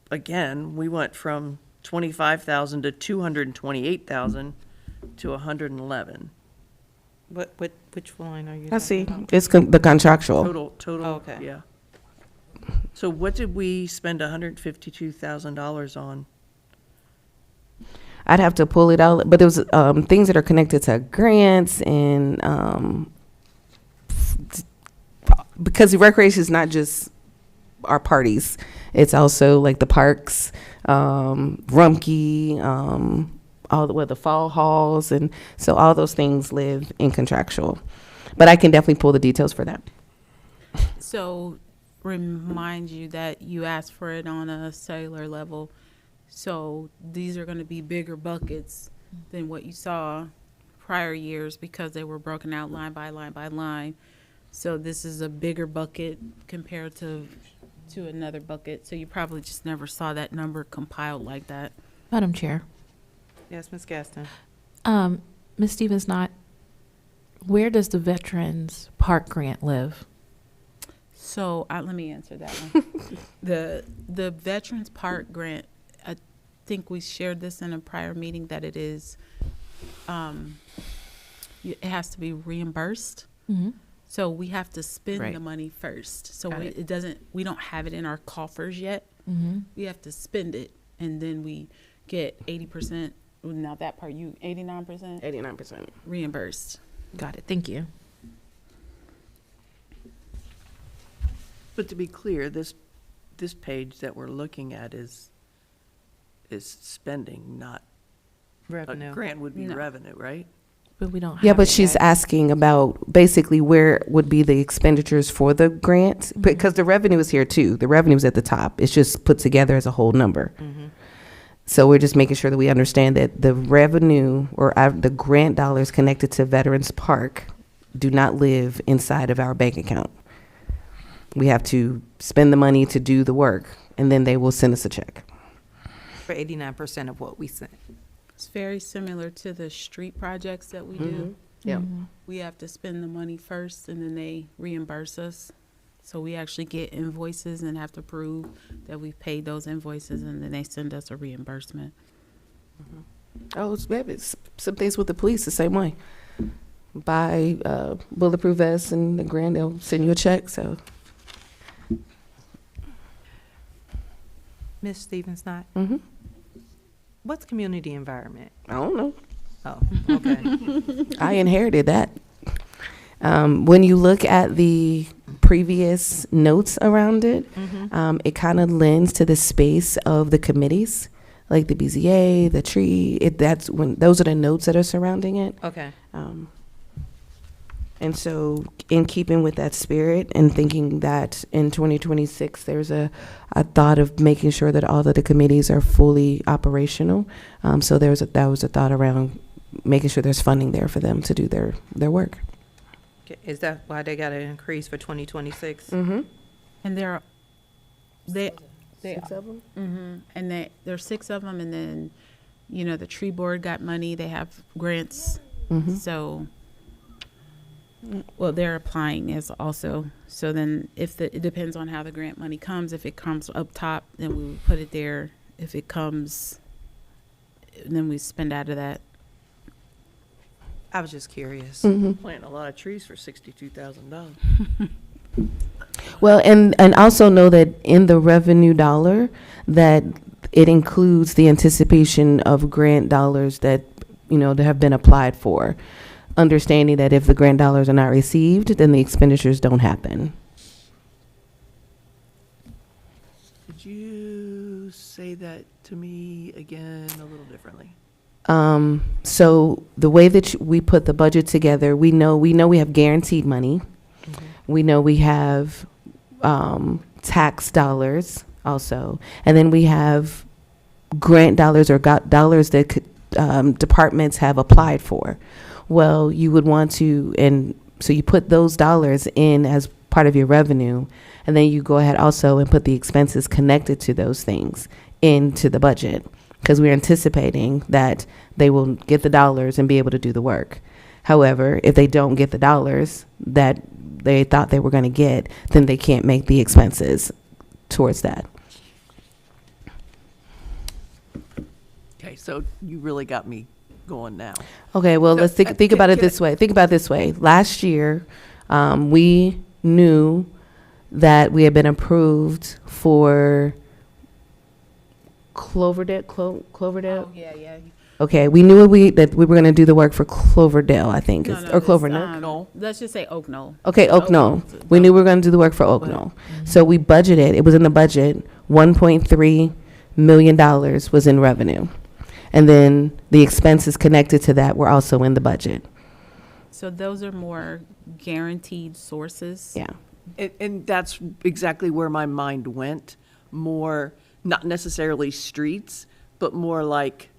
again, we went from 25,000 to 228,000 to 111. Which line are you? I see. talking about? It's the contractual. Total, Oh, okay. yeah. So what did we spend $152,000 on? I'd have to pull it out, but there was things that are connected to grants and because the recreation is not just our parties, it's also like the parks, Rumpke, all the fall halls, and so all those things live in contractual. But I can definitely pull the details for that. So remind you that you asked for it on a cellular level. So these are going to be bigger buckets than what you saw prior years because they were broken out line by line by line. So this is a bigger bucket compared to another bucket. So you probably just never saw that number compiled like that. Madam Chair. Yes, Ms. Gaston. Ms. Stevens, where does the Veterans Park Grant live? So let me answer that one. The Veterans Park Grant, I think we shared this in a prior meeting that it is, it has to be reimbursed. Mm-hmm. So we have to spend Right. the money first. So Got it. we don't have it in our coffers yet. Mm-hmm. We have to spend it, and then we get 80%. Now that part, 89% 89%. reimbursed. Got it. Thank you. But to be clear, this page that we're looking at is spending, not, a Revenue. grant would be No. revenue, right? But we don't have Yeah, but it she's yet. asking about basically where would be the expenditures for the grant, because the revenue is here too. The revenue is at the top. It's just put together as a whole number. So we're just making sure that we understand that the revenue or the grant dollars connected to Veterans Park do not live inside of our bank account. We have to spend the money to do the work, and then they will send us a check. for 89% of what we sent. It's very similar to the street projects that we do. Yep. We have to spend the money first and then they reimburse us. So we actually get invoices and have to prove that we've paid those invoices and then they send us a reimbursement. Oh, it's some things with the police the same way. Buy bulletproof vests and the grand, they'll send you a check, so. Ms. Stevens, not? Mm-hmm. What's community environment? I don't know. Oh, okay. I inherited that. When you look at the previous notes around it, it kind of lends to the space of the committees, like the BZA, the tree. Those are the notes that are surrounding it. Okay. And so in keeping with that spirit and thinking that in 2026, there's a thought of making sure that all of the committees are fully operational. So that was a thought around making sure there's funding there for them to do their work. Okay. Is that why they got an increase for 2026? Mm-hmm. And there are 6 of them? and there's 6 of them, and then, you know, the tree board got money, they have grants. Mm-hmm. So, well, they're applying as also. So then it depends on how the grant money comes. If it comes up top, then we would put it there. If it comes, then we spend out of that. I was just curious. Mm-hmm. Planting a lot of trees for $62,000. Well, and also know that in the revenue dollar, that it includes the anticipation of grant dollars that, that have been applied for. Understanding that if the grant dollars are not received, then the expenditures don't happen. Could you say that to me again a little differently? So the way that we put the budget together, we know we have guaranteed money. We know we have tax dollars also, and then we have grant dollars or dollars that departments have applied for. Well, you would want to, and so you put those dollars in as part of your revenue, and then you go ahead also and put the expenses connected to those things into the budget, because we're anticipating that they will get the dollars and be able to do the work. However, if they don't get the dollars that they thought they were going to get, then they can't make the expenses towards that. Okay, so you really got me going now. Okay, well, So, let's think about it this way. Think about it this way. Last year, we knew that we had been approved for Cloverdale. Cloverdale. Oh, yeah. Okay, we knew that we were going to do the work for Cloverdale, I think, or Clovernook. Knoll. Let's just say Oak Knoll. Okay, Oak Knoll. We knew we were going to do the work for Oak Knoll. So we budgeted, it was in the budget, $1.3 million was in revenue. And then the expenses connected to that were also in the budget. So those are more guaranteed sources. Yeah. And that's exactly where my mind went. More, not necessarily streets, but more like,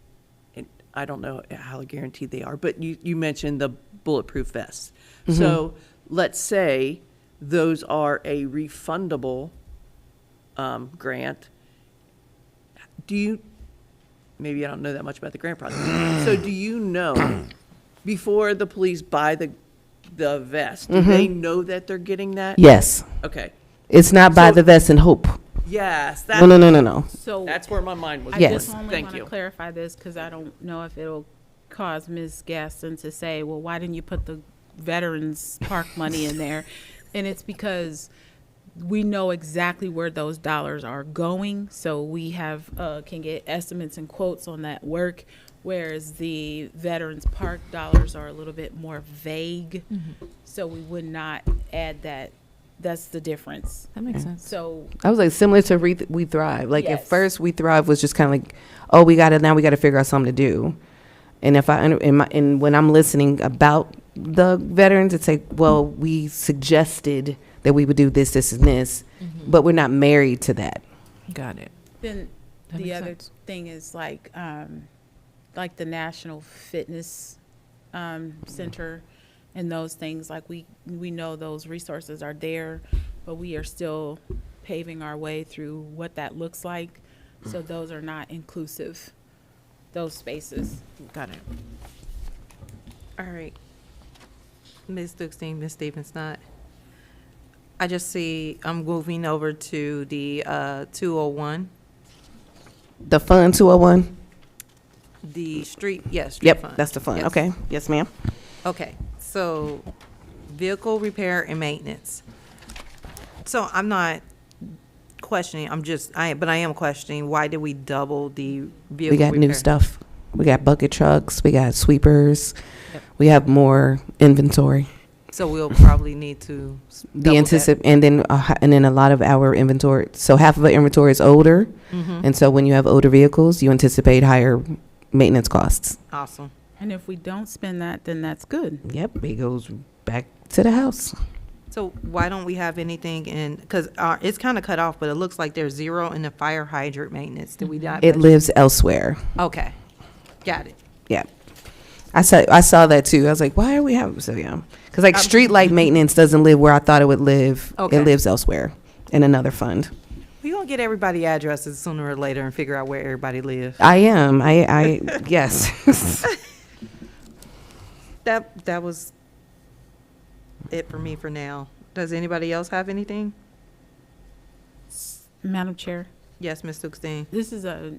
and I don't know how guaranteed they are, but you mentioned the bulletproof vests. So let's say those are a refundable grant. Maybe I don't know that much about the grant process. So do you know, before the police buy the vest, do they know that they're getting that? Yes. Okay. It's not by So- the vest and hope. Yes. No. So That's where my mind was. I Yes. just only Thank want to you. clarify this because I don't know if it'll cause Ms. Gaston to say, well, why didn't you put the Veterans Park money in there? And it's because we know exactly where those dollars are going. So we have can get estimates and quotes on that work, whereas the Veterans Park dollars are a little bit more vague. So we would not add that. That's the difference. That makes sense. So I was like similar to We Thrive. Like at Yes. first, We Thrive was just kind of like, oh, we got to figure out something to do. And if and when I'm listening about the veterans, it's like, well, we suggested that we would do this, this, and this, but we're not married to that. Got it. then That the makes other sense. thing is like the National Fitness Center and those things. Like we know those resources are there, but we are still paving our way through what that looks like. So those are not inclusive, those spaces. Got it. All right. Ms. Duxton, Ms. Stevens, not. I just see, I'm moving over to the 201, The fund 201? the street, yes. street Yep, fund. that's the fund. Yes. Okay. Yes, ma'am. Okay, so vehicle repair and maintenance. So I'm not questioning, but I am questioning, why did we double the vehicle We got new repair? stuff. We got bucket trucks. We got sweepers. Yep. We have more inventory. So we'll probably need to double that. And then a lot of our inventory. So half of our inventory is older, Mhm. and so when you have older vehicles, you anticipate higher maintenance costs. Awesome. And if we don't spend that, then that's good. Yep, it goes back to the house. So why don't we have anything in, because it's kind of cut off, but it looks like there's 0 in the fire hydrant maintenance. Did we not? It budget? lives elsewhere. Okay, got it. Yeah. I saw that too. I was like, why are we having, so yeah. Because like street light maintenance doesn't live where I thought it would live. Okay. It lives elsewhere in another fund. We're going to get everybody addresses sooner or later and figure out where everybody lives. I am. I yes. That was it for me for now. Does anybody else have anything? Madam Chair, Yes, Ms. Duxton. this is a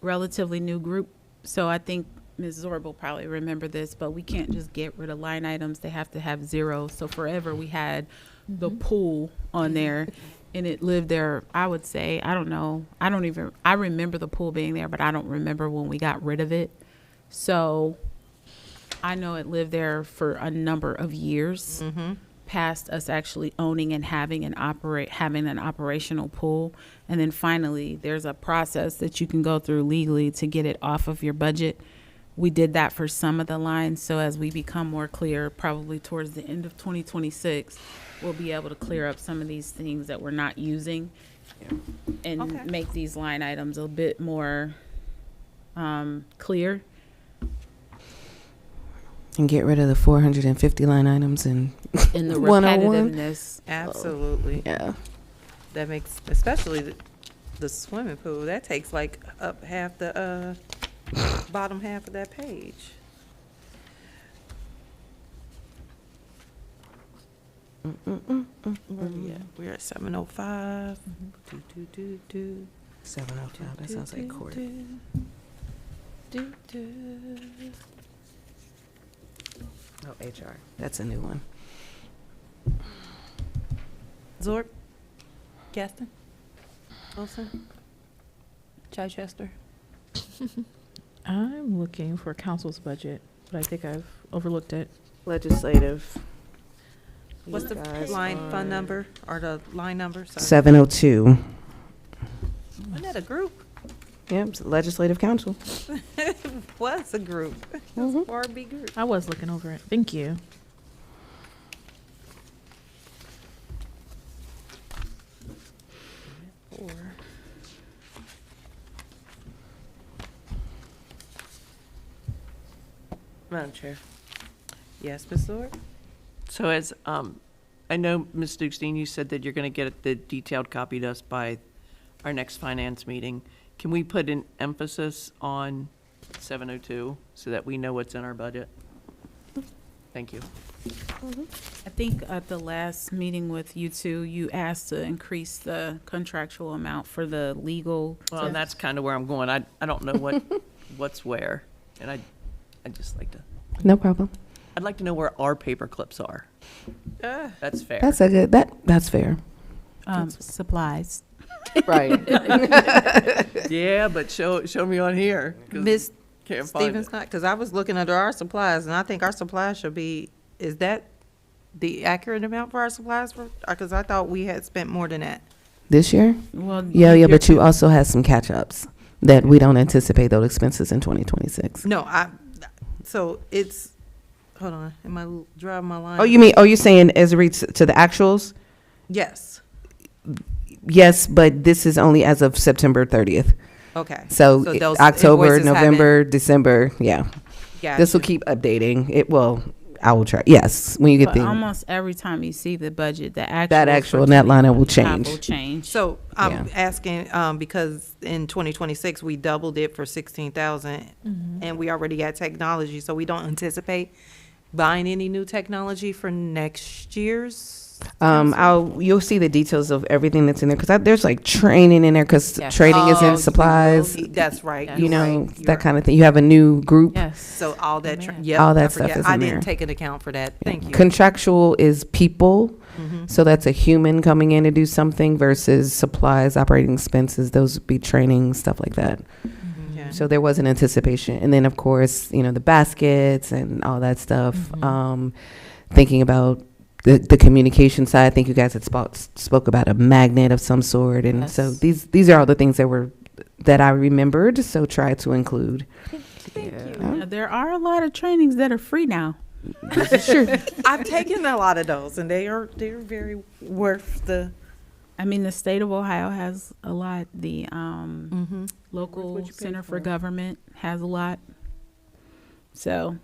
relatively new group, so I think Ms. Zorb will probably remember this, but we can't just get rid of line items. They have to have 0. So forever, we had the pool on there, and it lived there, I would say, I don't know. I remember the pool being there, but I don't remember when we got rid of it. So I know it lived there for a number of years. Past us actually owning and having an operational pool. And then finally, there's a process that you can go through legally to get it off of your budget. We did that for some of the lines. So as we become more clear, probably towards the end of 2026, we'll be able to clear up some of these things that we're not using and Okay. make these line items a bit more clear. And get rid of the 450 line items and In the 101. repetitiveness. Absolutely. Yeah. That makes, especially the swimming pool, that takes like up half the bottom half of that page. Where we at? We're at 7:05. Do, do, do, do. 705. That sounds like court. Do, do. Oh, HR. That's a new one. Zorb? Gaston? Wilson? Chichester? I'm looking for council's budget, but I think I've overlooked it. Legislative. What's the line fund number or the line number? Sorry. 702. Wasn't that a group? Yep, it's Legislative Council. Was a group. It was a RB group. I was looking over it. Thank you. Madam Chair. Yes, Ms. Zorb? So as, I know, Ms. Duxton, you said that you're going to get the detailed copy to us by our next finance meeting. Can we put an emphasis on 702 so that we know what's in our budget? Thank you. I think at the last meeting with you two, you asked to increase the contractual amount for the legal. Well, and that's kind of where I'm going. I don't know what's where, and I'd just like to, No problem. I'd like to know where our paper clips are. That's fair. That's a good, that's fair. Supplies. Right. Yeah, but show me on here. 'cause Ms. can't find Stevens it. not, because I was looking under our supplies, and I think our supplies should be, is that the accurate amount for our supplies? Because I thought we had spent more than that. This year? Well, Yeah, but you also have some catch-ups that we don't anticipate those expenses in 2026. No, so it's, hold on, am I driving my line? You're saying as it reads to the actuals? Yes, Yes, but this is only as of September 30th. okay. So those October, invoices haven't- November, December, yeah. This will Gotcha. keep updating. It will, I will try. Yes, when you get But the almost every time you see the budget, the actual. that actual net line will change. Will change. So I'm Yeah. asking, because in 2026, we doubled it for 16,000, and we already got technology, so we don't anticipate buying any new technology for next year's? You'll see the details of everything that's in there because there's like training in there because Yes. training is Oh, in supplies. That's right. Yeah. You you're know, right, you're that right. kind of thing. You have a new group. Yes. So all that, Amen. yep, All that I stuff forget. is I in didn't there. take into account for that. Thank you. Contractual is people. Mm-hmm. So that's a human coming in to do something versus supplies, operating expenses. Those would be training, stuff like that. Yeah. So there was an anticipation. And then, of course, you know, the baskets and all that stuff. Thinking about the communication side, I think you guys had spoke about a magnet of some sort. And so Yes. these are all the things that I remembered. So try to include. Now, there are a lot of trainings that are free now. Sure. I've taken a lot of those, and they're very worth the. I mean, the state of Ohio has a lot. The Mm-hmm. local What you pay Center for for. Government has a lot. So,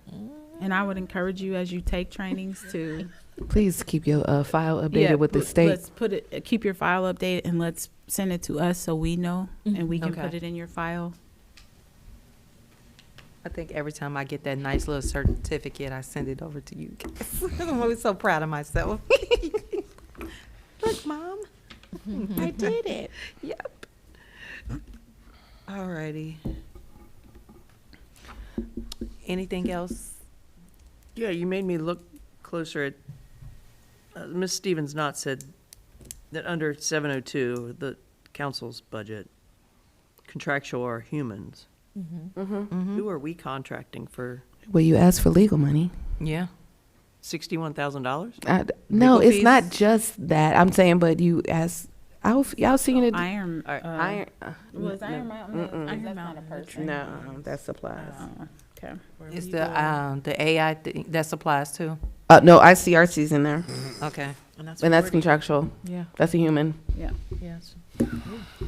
and I would encourage you as you take trainings to Please keep your file updated with the state. Let's put it. Keep your file updated and let's send it to us so we know and we can Okay. put it in your file. I think every time I get that nice little certificate, I send it over to you guys. I'm always so proud of myself. Look, Mom, I did it. Yep. All righty. Anything else? Yeah, you made me look closer at, Ms. Stevens Knott said that under 702, the council's budget, contractual are humans. Who are we contracting for Well, you asked for legal money. Yeah. $61,000? No, Legal it's not fees? just that. I'm saying, but you asked. Y'all seen it? Iron. Iron. Was Iron Mountain? That's not a person. No, that's supplies. Okay. It's the AI thing that supplies too. No, ICRC's in there, Okay. and that's contractual. Yeah. That's a human. Yeah. Yes.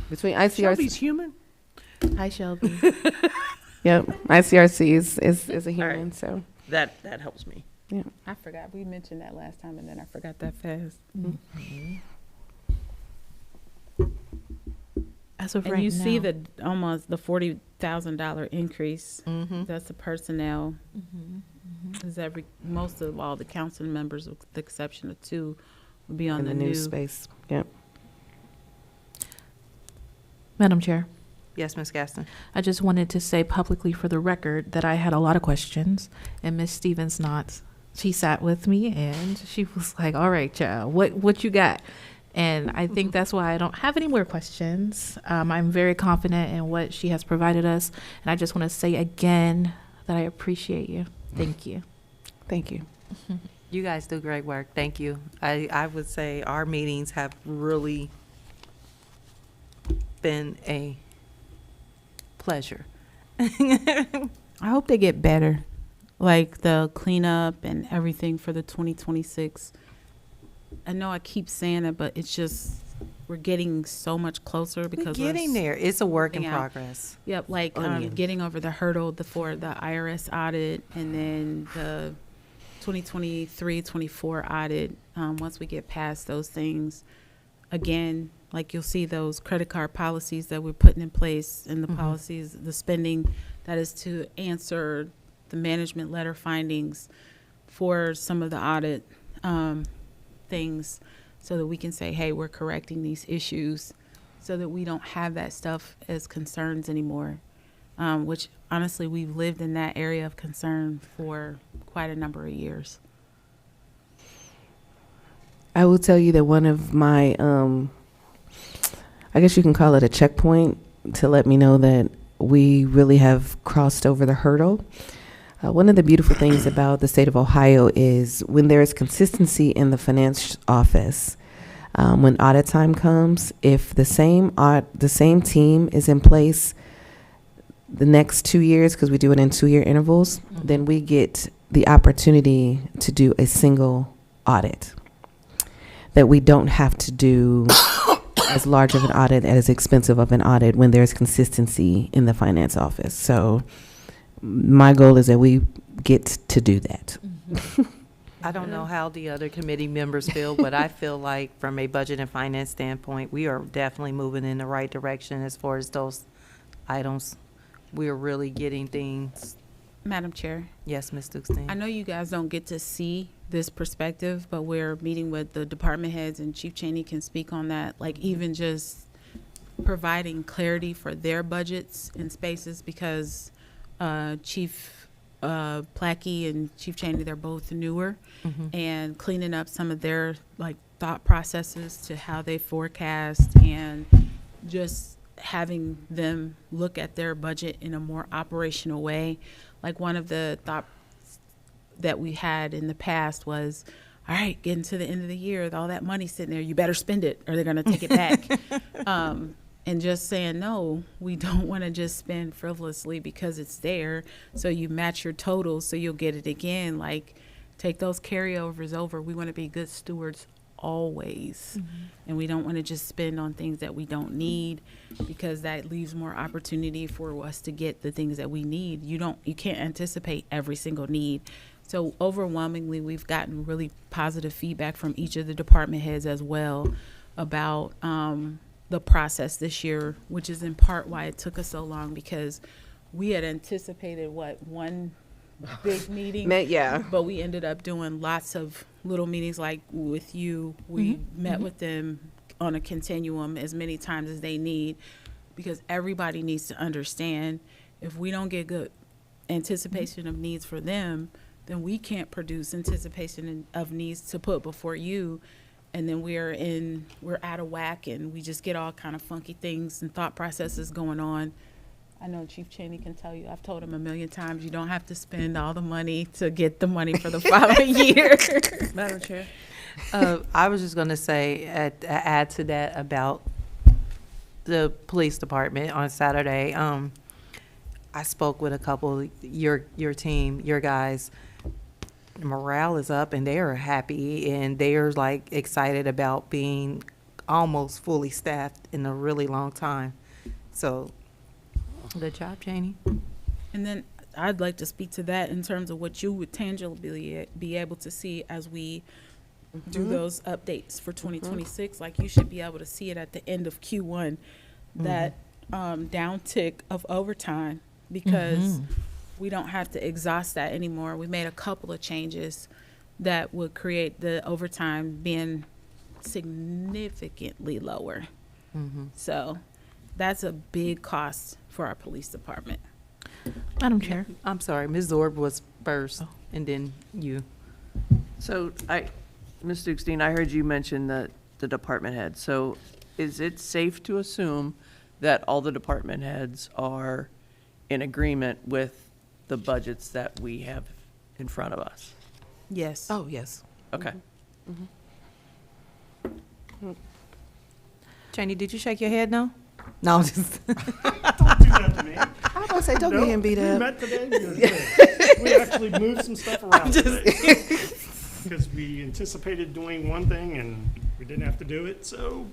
Between Shelby's ICRC, human? Hi, Shelby. yep, ICRC is a human. So That helps me. I forgot. We mentioned that last time and then I forgot that fast. As of And right you see now. the almost the $40,000 increase. Mm-hmm. That's the personnel. Is most of all the council members, with the exception of 2, will be on in the the new. new space. Yep. Madam Chair, Yes, Ms. Gaston. I just wanted to say publicly for the record that I had a lot of questions, and Ms. Stevens Knott, she sat with me and she was like, "All right, child, what you got?" And I think that's why I don't have any more questions. I'm very confident in what she has provided us, and I just want to say again that I appreciate you. Thank you. Thank you. You guys do great work. Thank you. I would say our meetings have really been a pleasure. I hope they get better, like the cleanup and everything for the 2026. I know I keep saying it, but it's just we're getting so much closer We're because getting there. It's a work in sorting out. progress. Yep, like Onions. getting over the hurdle for the IRS audit and then the 2023-24 audit. Once we get past those things, again, like you'll see those credit card policies that we're putting in place and the policies, the spending that is to answer the management letter findings for some of the audit things so that we can say, hey, we're correcting these issues so that we don't have that stuff as concerns anymore, which honestly, we've lived in that area of concern for quite a number of years. I will tell you that one of my, I guess you can call it a checkpoint to let me know that we really have crossed over the hurdle. One of the beautiful things about the state of Ohio is when there is consistency in the finance office, when audit time comes, if the same team is in place the next 2 years, because we do it in 2-year intervals, then we get the opportunity to do a single audit that we don't have to do as large of an audit, as expensive of an audit when there's consistency in the finance office. So my goal is that we get to do that. I don't know how the other committee members feel, but I feel like from a budget and finance standpoint, we are definitely moving in the right direction as far as those items. We're really getting things. Madam Chair, Yes, Ms. Dukestein. I know you guys don't get to see this perspective, but we're meeting with the department heads, and Chief Cheney can speak on that, like even just providing clarity for their budgets and spaces, because Chief Plackey and Chief Cheney, they're both newer, and cleaning up some of their like thought processes to how they forecast, and just having them look at their budget in a more operational way. Like one of the thoughts that we had in the past was, all right, getting to the end of the year, with all that money sitting there, you better spend it or they're going to take it back. And just saying, no, we don't want to just spend frivolously because it's there. So you match your totals so you'll get it again. Like, take those carryovers over. We want to be good stewards always. And we don't want to just spend on things that we don't need, because that leaves more opportunity for us to get the things that we need. You can't anticipate every single need. So overwhelmingly, we've gotten really positive feedback from each of the department heads as well about the process this year, which is in part why it took us so long, because we had anticipated one big meeting, Yeah. but we ended up doing lots of little meetings. Like with you, we met with them on a continuum as many times as they need, because everybody needs to understand, if we don't get good anticipation of needs for them, then we can't produce anticipation of needs to put before you. And then we're out of whack, and we just get all kind of funky things and thought processes going on. I know Chief Cheney can tell you, I've told him a million times, you don't have to spend all the money to get the money for the following year. Madam Chair? I was just going to say, add to that about the police department on Saturday. I spoke with a couple of your team, your guys. Morale is up, and they are happy, and they are like excited about being almost fully staffed in a really long time. So, good job, Janie. And then I'd like to speak to that in terms of what you would tangibly be able to see as we do those updates for 2026. Like, you should be able to see it at the end of Q1, that downtick of overtime, because we don't have to exhaust that anymore. We made a couple of changes that would create the overtime being significantly lower. So that's a big cost for our police department. Madam Chair. I'm sorry, Ms. Zorb was first, and then you. So Ms. Dukestein, I heard you mention the department heads. So is it safe to assume that all the department heads are in agreement with the budgets that we have in front of us? Yes. Oh, yes. Okay. Janie, did you shake your head no? No, I'm just. Don't do that to me. I was gonna say, don't get him beat We up. met today. We actually moved some stuff around today. Because we anticipated doing one thing and we didn't have to do it, so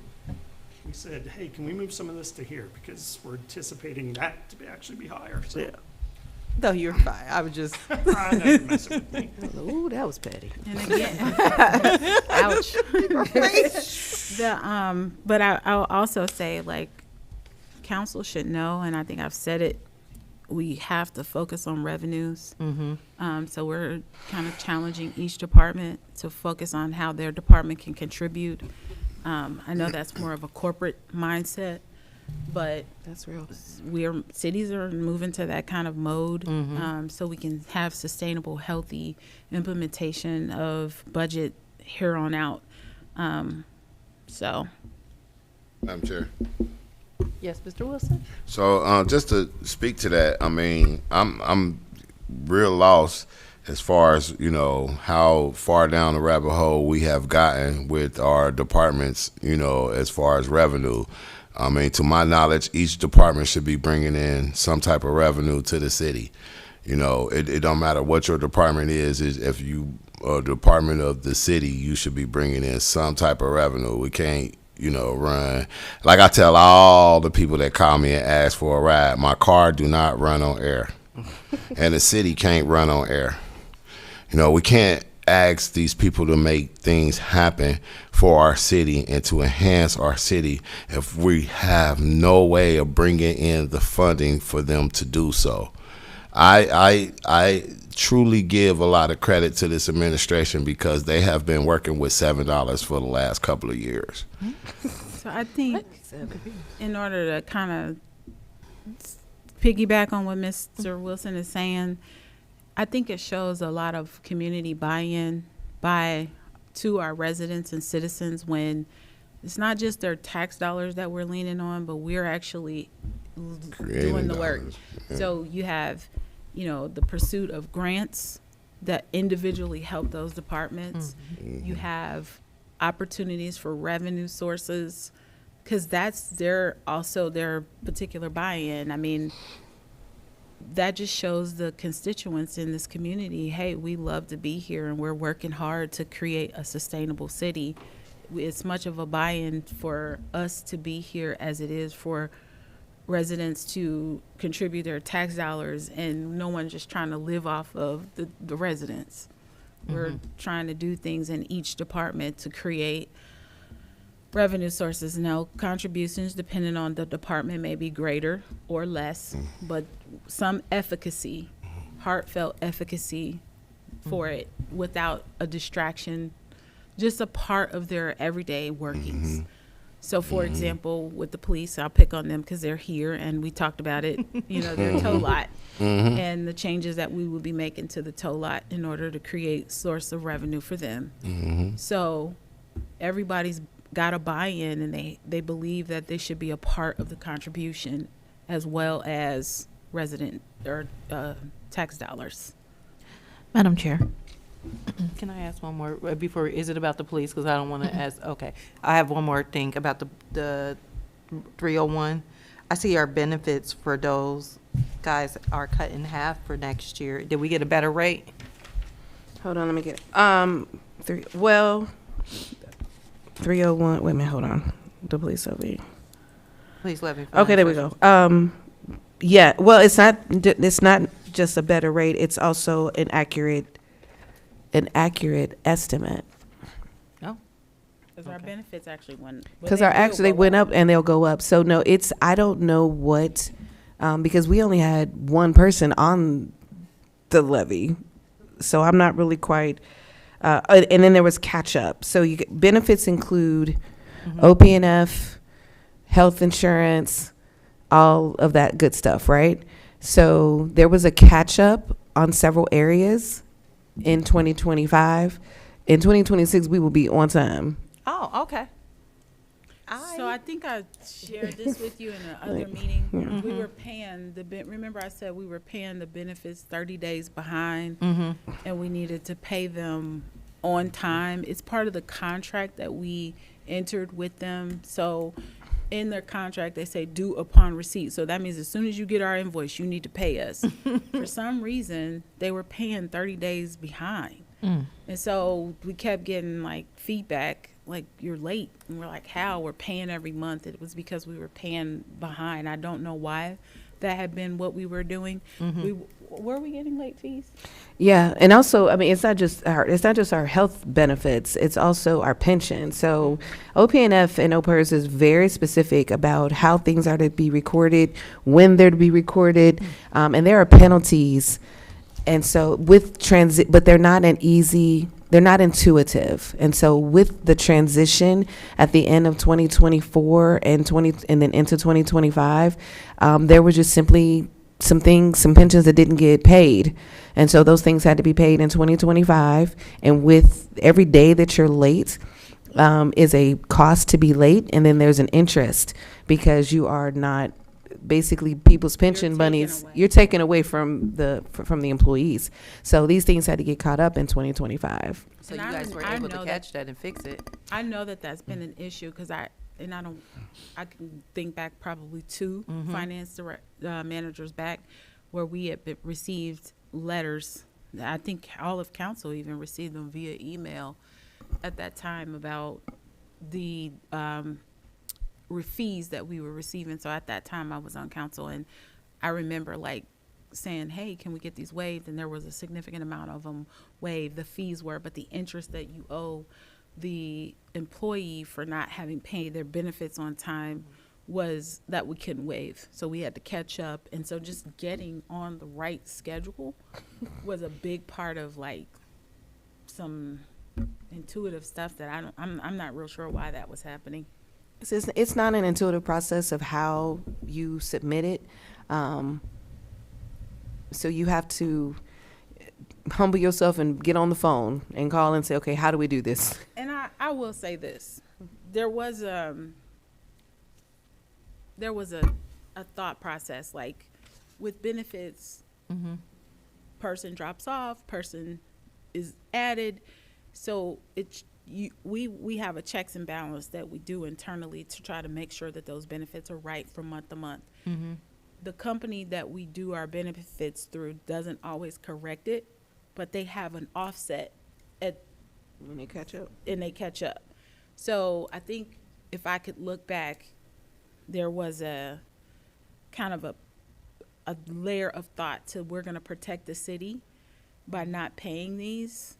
we said, hey, can we move some of this to here? Because we're anticipating that to actually be higher, so. Yeah. No, you're fine. I was just. I know you're messing with me. Ooh, that was petty. And again, ouch. But I'll also say, like, council should know, and I think I've said it, we have to focus on revenues. So we're kind of challenging each department to focus on how their department can contribute. I know that's more of a corporate mindset, but That's real. cities are moving to that kind of mode, so we can have sustainable, healthy implementation of budget here on out. So Madam Chair. Yes, Mr. Wilson? So just to speak to that, I mean, I'm real lost as far as, you know, how far down the rabbit hole we have gotten with our departments, you know, as far as revenue. I mean, to my knowledge, each department should be bringing in some type of revenue to the city. You know, it don't matter what your department is if you are a department of the city, you should be bringing in some type of revenue. We can't, you know, run. Like I tell all the people that call me and ask for a ride, my car do not run on air. And the city can't run on air. You know, we can't ask these people to make things happen for our city and to enhance our city if we have no way of bringing in the funding for them to do so. I truly give a lot of credit to this administration because they have been working with $7 for the last couple of years. So I think in order to kind of piggyback on what Mr. Wilson is saying, I think it shows a lot of community buy-in to our residents and citizens when it's not just their tax dollars that we're leaning on, but we're actually doing the work. dollars. Yeah. So you have, the pursuit of grants that individually help those departments. You have opportunities for revenue sources, because that's their particular buy-in. I mean, that just shows the constituents in this community, hey, we love to be here and we're working hard to create a sustainable city. It's much of a buy-in for us to be here as it is for residents to contribute their tax dollars, and no one's just trying to live off of the residents. We're trying to do things in each department to create revenue sources. Now, contributions, depending on the department, may be greater or less, but some efficacy, heartfelt efficacy for it without a distraction, just a part of their everyday workings. So, for example, with the police, I'll pick on them because they're here and we talked about it, their tow lot and the changes that we will be making to the tow lot in order to create source of revenue for them. So everybody's got a buy-in, and they believe that they should be a part of the contribution as well as resident or tax dollars. Madam Chair. Can I ask one more before, is it about the police? Because I don't want to ask, okay. I have one more thing about the 301. I see our benefits for those guys are cut in half for next year. Did we get a better rate? Hold on, let me get it. 301, wait a minute, hold on. The police levy. Please let me. Okay, there we go. Yeah, well, it's not just a better rate, it's also an accurate estimate. Oh, Because our benefits actually went. Because they went up and they'll go up. So no, I don't know what, because we only had one person on the levy. So I'm not really quite, and then there was catch up. So benefits include OP&F, health insurance, all of that good stuff, right? So there was a catch up on several areas in 2025. In 2026, we will be on time. oh, okay. So I think I shared this with you in the other meeting. We were paying remember I said we were paying the benefits 30 days behind, and we needed to pay them on time. It's part of the contract that we entered with them. So in their contract, they say due upon receipt. So that means as soon as you get our invoice, you need to pay us. For some reason, they were paying 30 days behind. And so we kept getting like feedback, like, you're late. And we're like, how? We're paying every month. It was because we were paying behind. I don't know why that had been what we were doing. Were we getting late fees? Yeah, and also, I mean, it's not just our health benefits; it's also our pension. So, OP&F and OPERS is very specific about how things are to be recorded, when they're to be recorded, and there are penalties. And so, but they're not they're not intuitive. And so, with the transition at the end of 2024 and then into 2025, there were just simply some pensions that didn't get paid. And so those things had to be paid in 2025. And with every day that you're late is a cost to be late. And then there's an interest because you are not, basically people's pension monies, you're taking away from the employees. So these things had to get caught up in 2025. So you guys were able to catch that and fix it. I know that that's been an issue because I can think back probably two finance managers back where we had received letters. I think all of council even received them via email at that time about the fees that we were receiving. So at that time I was on council, and I remember like saying, hey, can we get these waived? And there was a significant amount of them waived. The fees were, but the interest that you owe the employee for not having paid their benefits on time was that we couldn't waive. So we had to catch up. And so just getting on the right schedule was a big part of like some intuitive stuff that I'm not real sure why that was happening. It's not an intuitive process of how you submit it. So you have to humble yourself and get on the phone and call and say, okay, how do we do this? And I will say this, there was a thought process, like with benefits, person drops off, person is added. So we have a checks and balance that we do internally to try to make sure that those benefits are right from month to month. The company that we do our benefits through doesn't always correct it, but they have an offset When they catch up. and they catch up. So I think if I could look back, there was a kind of a layer of thought to we're going to protect the city by not paying these,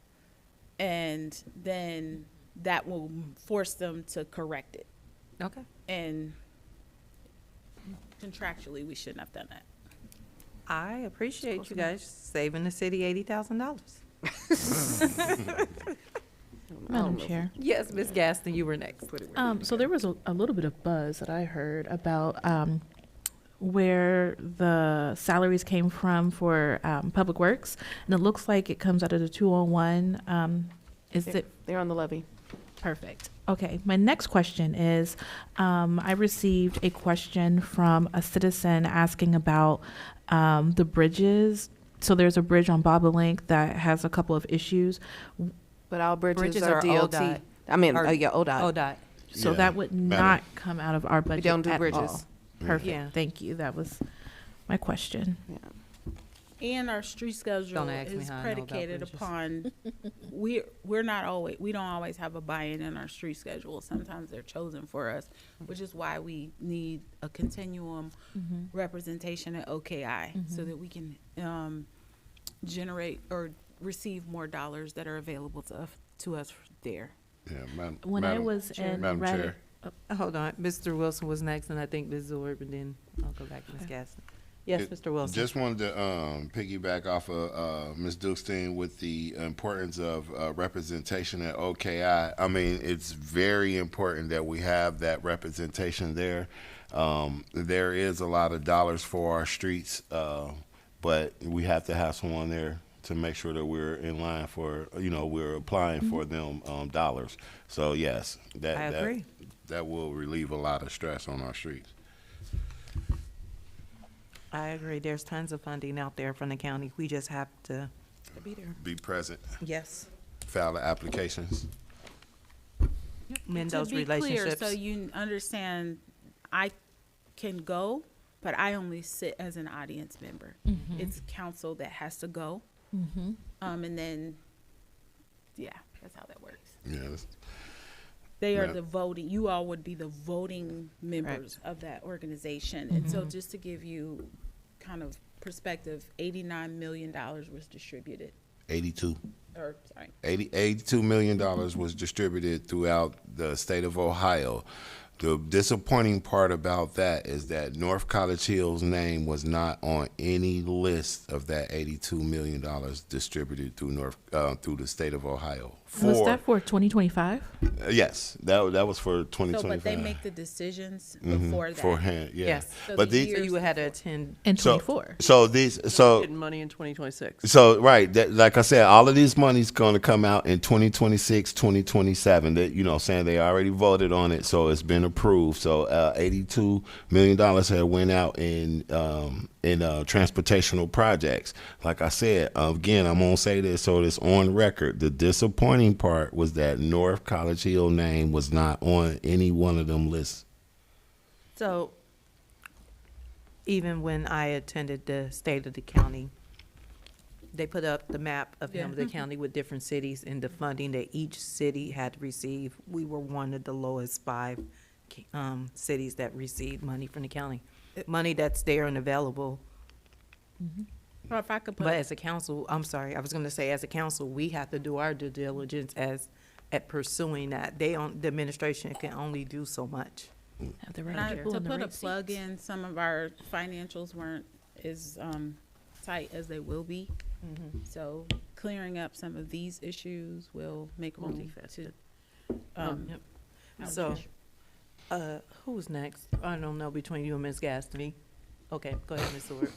and then that will force them to correct it. Okay. And contractually, we shouldn't have done that. I appreciate you guys saving the city $80,000. Madam Chair. Yes, Ms. Gaston, you were next. So there was a little bit of buzz that I heard about where the salaries came from for Public Works, and it looks like it comes out of the 201. Is it They're on the levy. perfect? Okay. My next question is, I received a question from a citizen asking about the bridges. So there's a bridge on Bobolink that has a couple of issues. But our bridges Bridges are are DOT. ODOT. I mean, Or- yeah, ODOT. ODOT. So Yeah, that would Madam- not come out of our budget don't do at bridges. all. Perfect. Yeah. Thank you. That was my question. And our street schedule Don't ask me is how I know about predicated bridges. upon, we don't always have a buy-in in our street schedule. Sometimes they're chosen for us, which is why we need a continuum representation at OKI so that we can generate or receive more dollars that are available to us there. Yeah, Madam. When I was in Madam Reddit, Chair. Hold on, Mr. Wilson was next, and I think Ms. Zorb, and then I'll go back to Ms. Gaston. Yes, Mr. Wilson. Just wanted to piggyback off of Ms. Dukestein with the importance of representation at OKI. I mean, it's very important that we have that representation there. There is a lot of dollars for our streets, but we have to have someone there to make sure that we're in line for, we're applying for them dollars. So yes, I agree. that will relieve a lot of stress on our streets. I agree. There's tons of funding out there from the county. We just have to be there. Be present, Yes. file the applications. Mend To those be clear, relationships. so you understand, I can go, but I only sit as an audience member. It's council that has to go. And then, yeah, that's how that works. Yes. They are Yeah. the voting, you all would be the voting members of that organization. And so just to give you kind of perspective, $89 million was distributed, 82. or, sorry, $82 million was distributed throughout the state of Ohio. The disappointing part about that is that North College Hill's name was not on any list of that $82 million distributed through through the state of Ohio. was that for 2025? Yes, that was for so, 2025. but they make the decisions before that. Beforehand, yeah. Yes. So But the these, year- So you had to attend. In so 24. so these so Getting money in 2026. So right, like I said, all of this money's going to come out in 2026, 2027. That saying they already voted on it, so it's been approved. So $82 million have went out in transportational projects. Like I said, again, I'm gonna say this so it's on record. The disappointing part was that North College Hill name was not on any one of them lists. So even when I attended the State of the County, they put up the map of Hamilton County with different cities and the funding that each city had to receive. We were one of the lowest 5 cities that received money from the county. Money that's there and available Or if I could put, But as a council, I'm sorry, I was gonna say, as a council, we have to do our due diligence at pursuing that. The administration can only do so much. Have the and right people to in the put a right plug seats. in, some of our financials weren't as tight as they will be. So clearing up some of these issues will make room to. Yep. So, who's next? I don't know, between you and Ms. Gastineau. Okay, go ahead, Ms. Seward.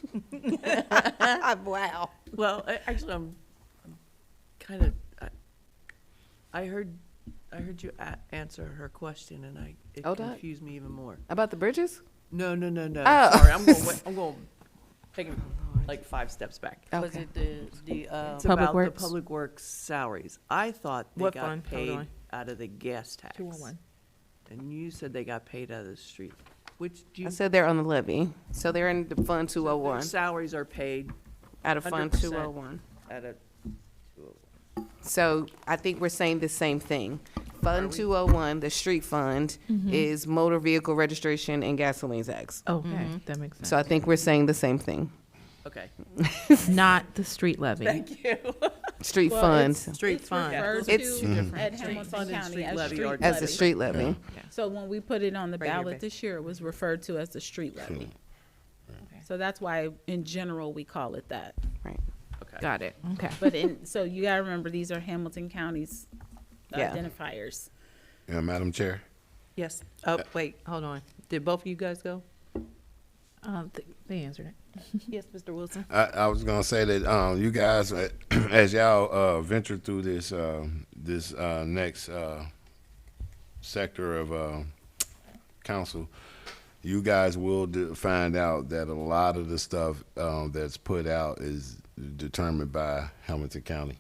Wow. Well, actually, I'm kind of, I heard you answer her question, and it Oh, that- confused me even more. About the bridges? No. Oh. Sorry, I'm going take like 5 steps back. Was Okay. it the It's Public about Works? the public works salaries. I thought they What got fund? Hold paid on. out of the gas tax. 201. And you said they got paid out of the street. Which do I you? said they're on the levy, so they're in the Fund Their 201, salaries are paid out of Fund 100%. 201. at a. So I think we're saying the same thing. Fund 201, the street fund, is motor vehicle registration and gasoline tax. Okay, that makes sense. So I think we're saying the same thing. Okay. Not the street levy. Thank you. Street Well, fund street It's fund? referred It's- to at Hamilton fund and County street as levy street are as the levy. street levy. So when we put it on the Right here, ballot babe. this year, it was referred to as the street levy. So that's why, in general, we call it that. Right. Okay. Got it. Okay. But so you gotta remember, these are Hamilton County's Yeah. identifiers. Yeah, Madam Chair. Yes. Oh, wait, hold on. Did both of you guys go? They answered it. Yes, Mr. Wilson? I was gonna say that you guys, as y'all venture through this next sector of council, you guys will find out that a lot of the stuff that's put out is determined by Hamilton County.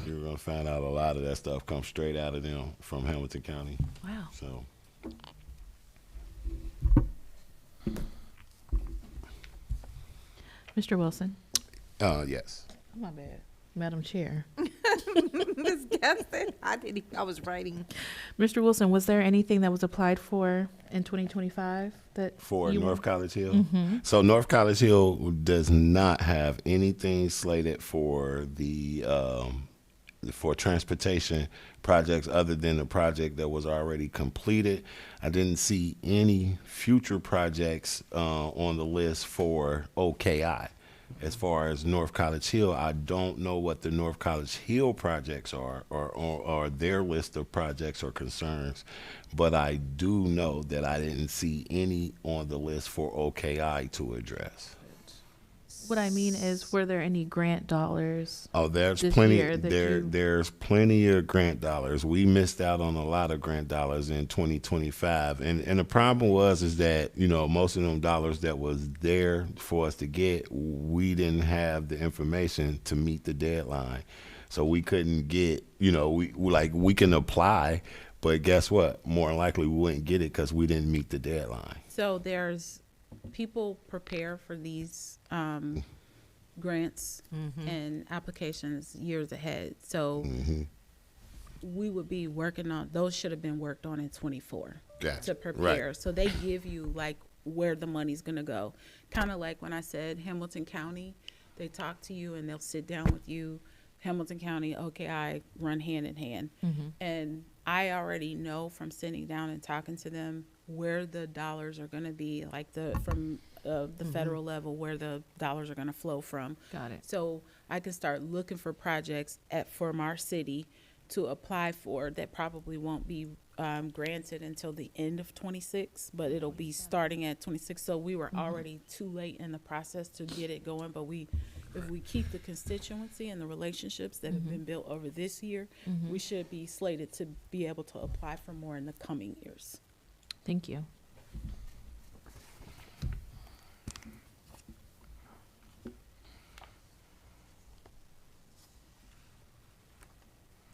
You're gonna find out a lot of that stuff comes straight out of them from Hamilton County. Wow. So. Mr. Wilson. Yes. My bad. Madam Chair. Ms. Gaston, I was writing. Mr. Wilson, was there anything that was applied for in 2025 that For you North were- College Hill. So North College Hill does not have anything slated for the for transportation projects other than the project that was already completed. I didn't see any future projects on the list for OKI. As far as North College Hill, I don't know what the North College Hill projects are or their list of projects or concerns, but I do know that I didn't see any on the list for OKI to address. What I mean is, were there any grant dollars? Oh, there's This plenty. year that you- There's plenty of grant dollars. We missed out on a lot of grant dollars in 2025, and the problem is that most of them dollars that was there for us to get, we didn't have the information to meet the deadline, so we couldn't get. We can apply, but guess what? More than likely, we wouldn't get it because we didn't meet the deadline. So there's, people prepare for these grants and applications years ahead. So we would be working on, those should have been worked on in 24 Gotcha. to prepare. So they give you like where the money's gonna go. Kind of like when I said Hamilton County, they talk to you and they'll sit down with you. Hamilton County, OKI run hand in hand. And I already know from sitting down and talking to them where the dollars are gonna be, like from the federal level, where the dollars are gonna flow from. Got it. So I can start looking for projects from our city to apply for that probably won't be granted until the end of 26, but it'll be starting at 26. So we were already too late in the process to get it going, but if we keep the constituency and the relationships that have been built over this year, we should be slated to be able to apply for more in the coming years. Thank you.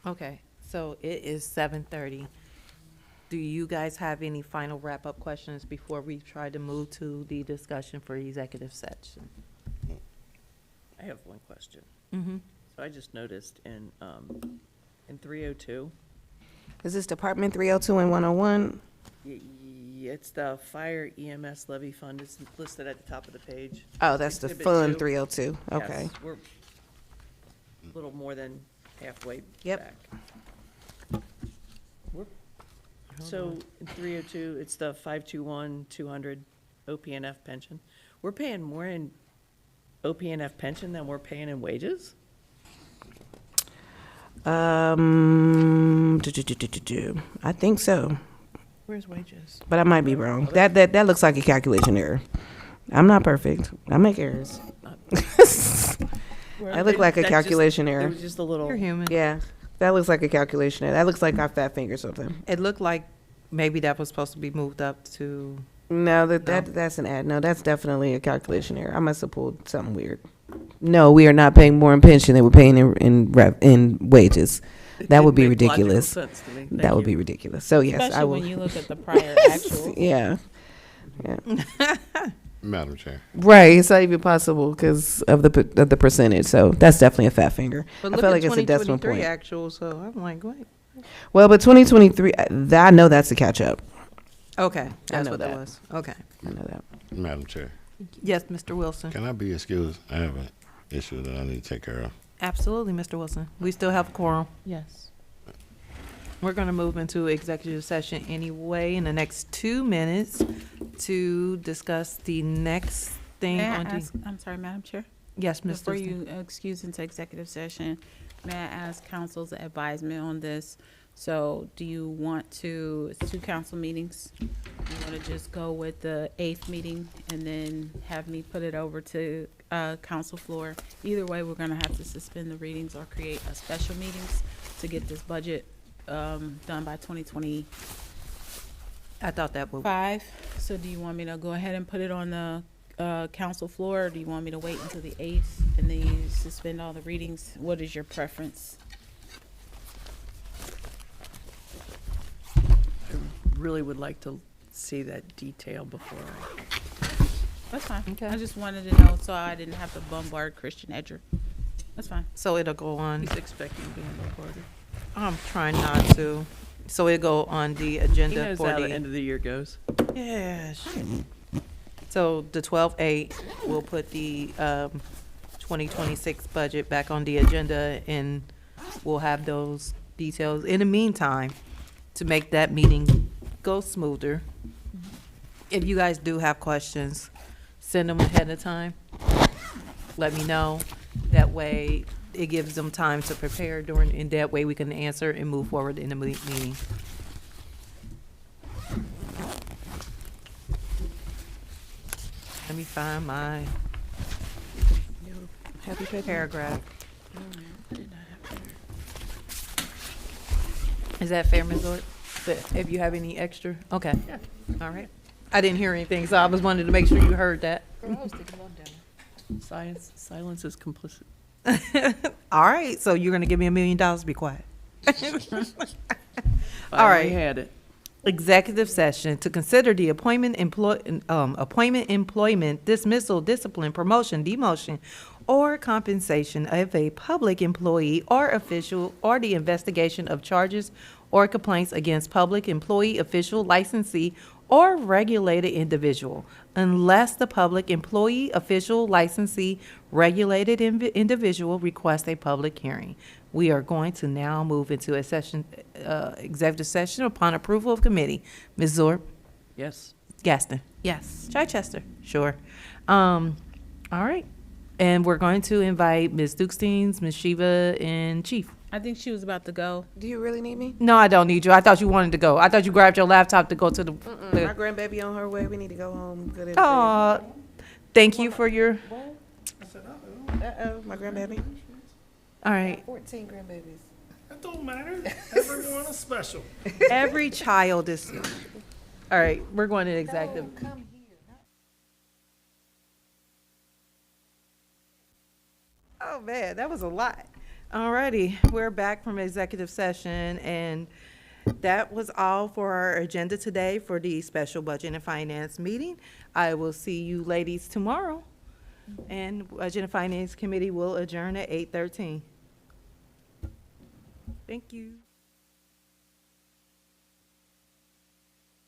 Okay, so it is 7:30. Do you guys have any final wrap-up questions before we try to move to the discussion for executive session? I have one question. Mm-hmm. So I just noticed in 302, Is this Department 302 and 101? it's the fire EMS levy fund. It's listed at the top of the page. Oh, that's the Exhibit Fund 2. 302. Yes, Okay. we're a little more than halfway Yep. back. So in 302, it's the 521-200 OPNF pension. We're paying more in OPNF pension than we're paying in wages? I think so, Where's wages? but I might be wrong. That looks like a calculation error. I'm not perfect. I make errors. I look like a That just- calculation It error. was just a little. You're human. Yeah, that looks like a calculation error. That looks like our fat finger something. It looked like maybe that was supposed to be moved up to, No, that's an ad. No, that's definitely a calculation error. I must have pulled something weird. No, we are not paying more in pension than we're paying in wages. It That would didn't be make logical ridiculous. sense to me. That Thank would be you. ridiculous. So yes, I Especially will. when you look at the prior actual. Yeah. Madam Chair. Right, it's not even possible because of the percentage. So that's definitely a fat finger. but I look feel at like it's a decimal 2023 point. actual, so I'm like, wait. Well, but 2023, I know that's a catch up. Okay, that's know what that that. was. Okay. I know that. Madam Chair. Yes, Mr. Wilson. Can I be excused? I have an issue that I need to take care of. Absolutely, Mr. Wilson. We still have a quorum. Yes. We're going to move into executive session anyway in the next 2 minutes to discuss the next thing May I on the. ask, I'm sorry, Madam Chair? Yes, Ms. Before Houston. you excuse into executive session, may I ask council's advisement on this? So do you want to, it's 2 council meetings. You want to just go with the 8th meeting and then have me put it over to council floor? Either way, we're going to have to suspend the readings or create a special meetings to get this budget done by 2025. I thought that would. So do you want me to go ahead and put it on the council floor, or do you want me to wait until the 8th and then you suspend all the readings? What is your preference? I really would like to see that detail before That's fine. Okay. I just wanted to know so I didn't have to bombard Christian Edger. That's fine. So it'll go on. he's expecting to be in the quarter. I'm trying not to. So it'll go on the He agenda knows for how the the. end of the year goes. Yeah, shit. So the 12/8, we'll put the 2026 budget back on the agenda, and we'll have those details. In the meantime, to make that meeting go smoother, if you guys do have questions, send them ahead of time. Let me know. That way, it gives them time to prepare during, and that way we can answer and move forward in the meeting. Let me find my paragraph. Is that fair, Ms. Ort? If you have any extra? Okay. All right. I didn't hear anything, so I was wanted to make sure you heard that. Silence is complicit. All right, so you're gonna give me $1 million to be quiet. I right. had it. Executive session to consider the appointment, employment, dismissal, discipline, promotion, demotion, or compensation of a public employee or official, or the investigation of charges or complaints against public employee, official, licensee, or regulated individual, unless the public employee, official, licensee, regulated individual requests a public hearing. We are going to now move into a session, executive session upon approval of committee. Ms. Zorb? Yes. Gaston? Yes. Chichester? Sure. All right. And we're going to invite Ms. Dukesteins, Ms. Shiva, and Chief. I think she was about to go. Do you really need me? No, I don't need you. I thought you wanted to go. I thought you grabbed your laptop to go to the. My grandbaby on her way. We need to go home. Good. Aw, thank you for your, Uh-oh, my grandbaby. all right. 14 grandbabies. That don't matter. Everyone is special. Every child is, all right, we're going to executive. Oh, man, that was a lot. All righty, we're back from executive session, and that was all for our agenda today for the special budget and finance meeting. I will see you ladies tomorrow, and Budget and Finance Committee will adjourn at 8:13. Thank you.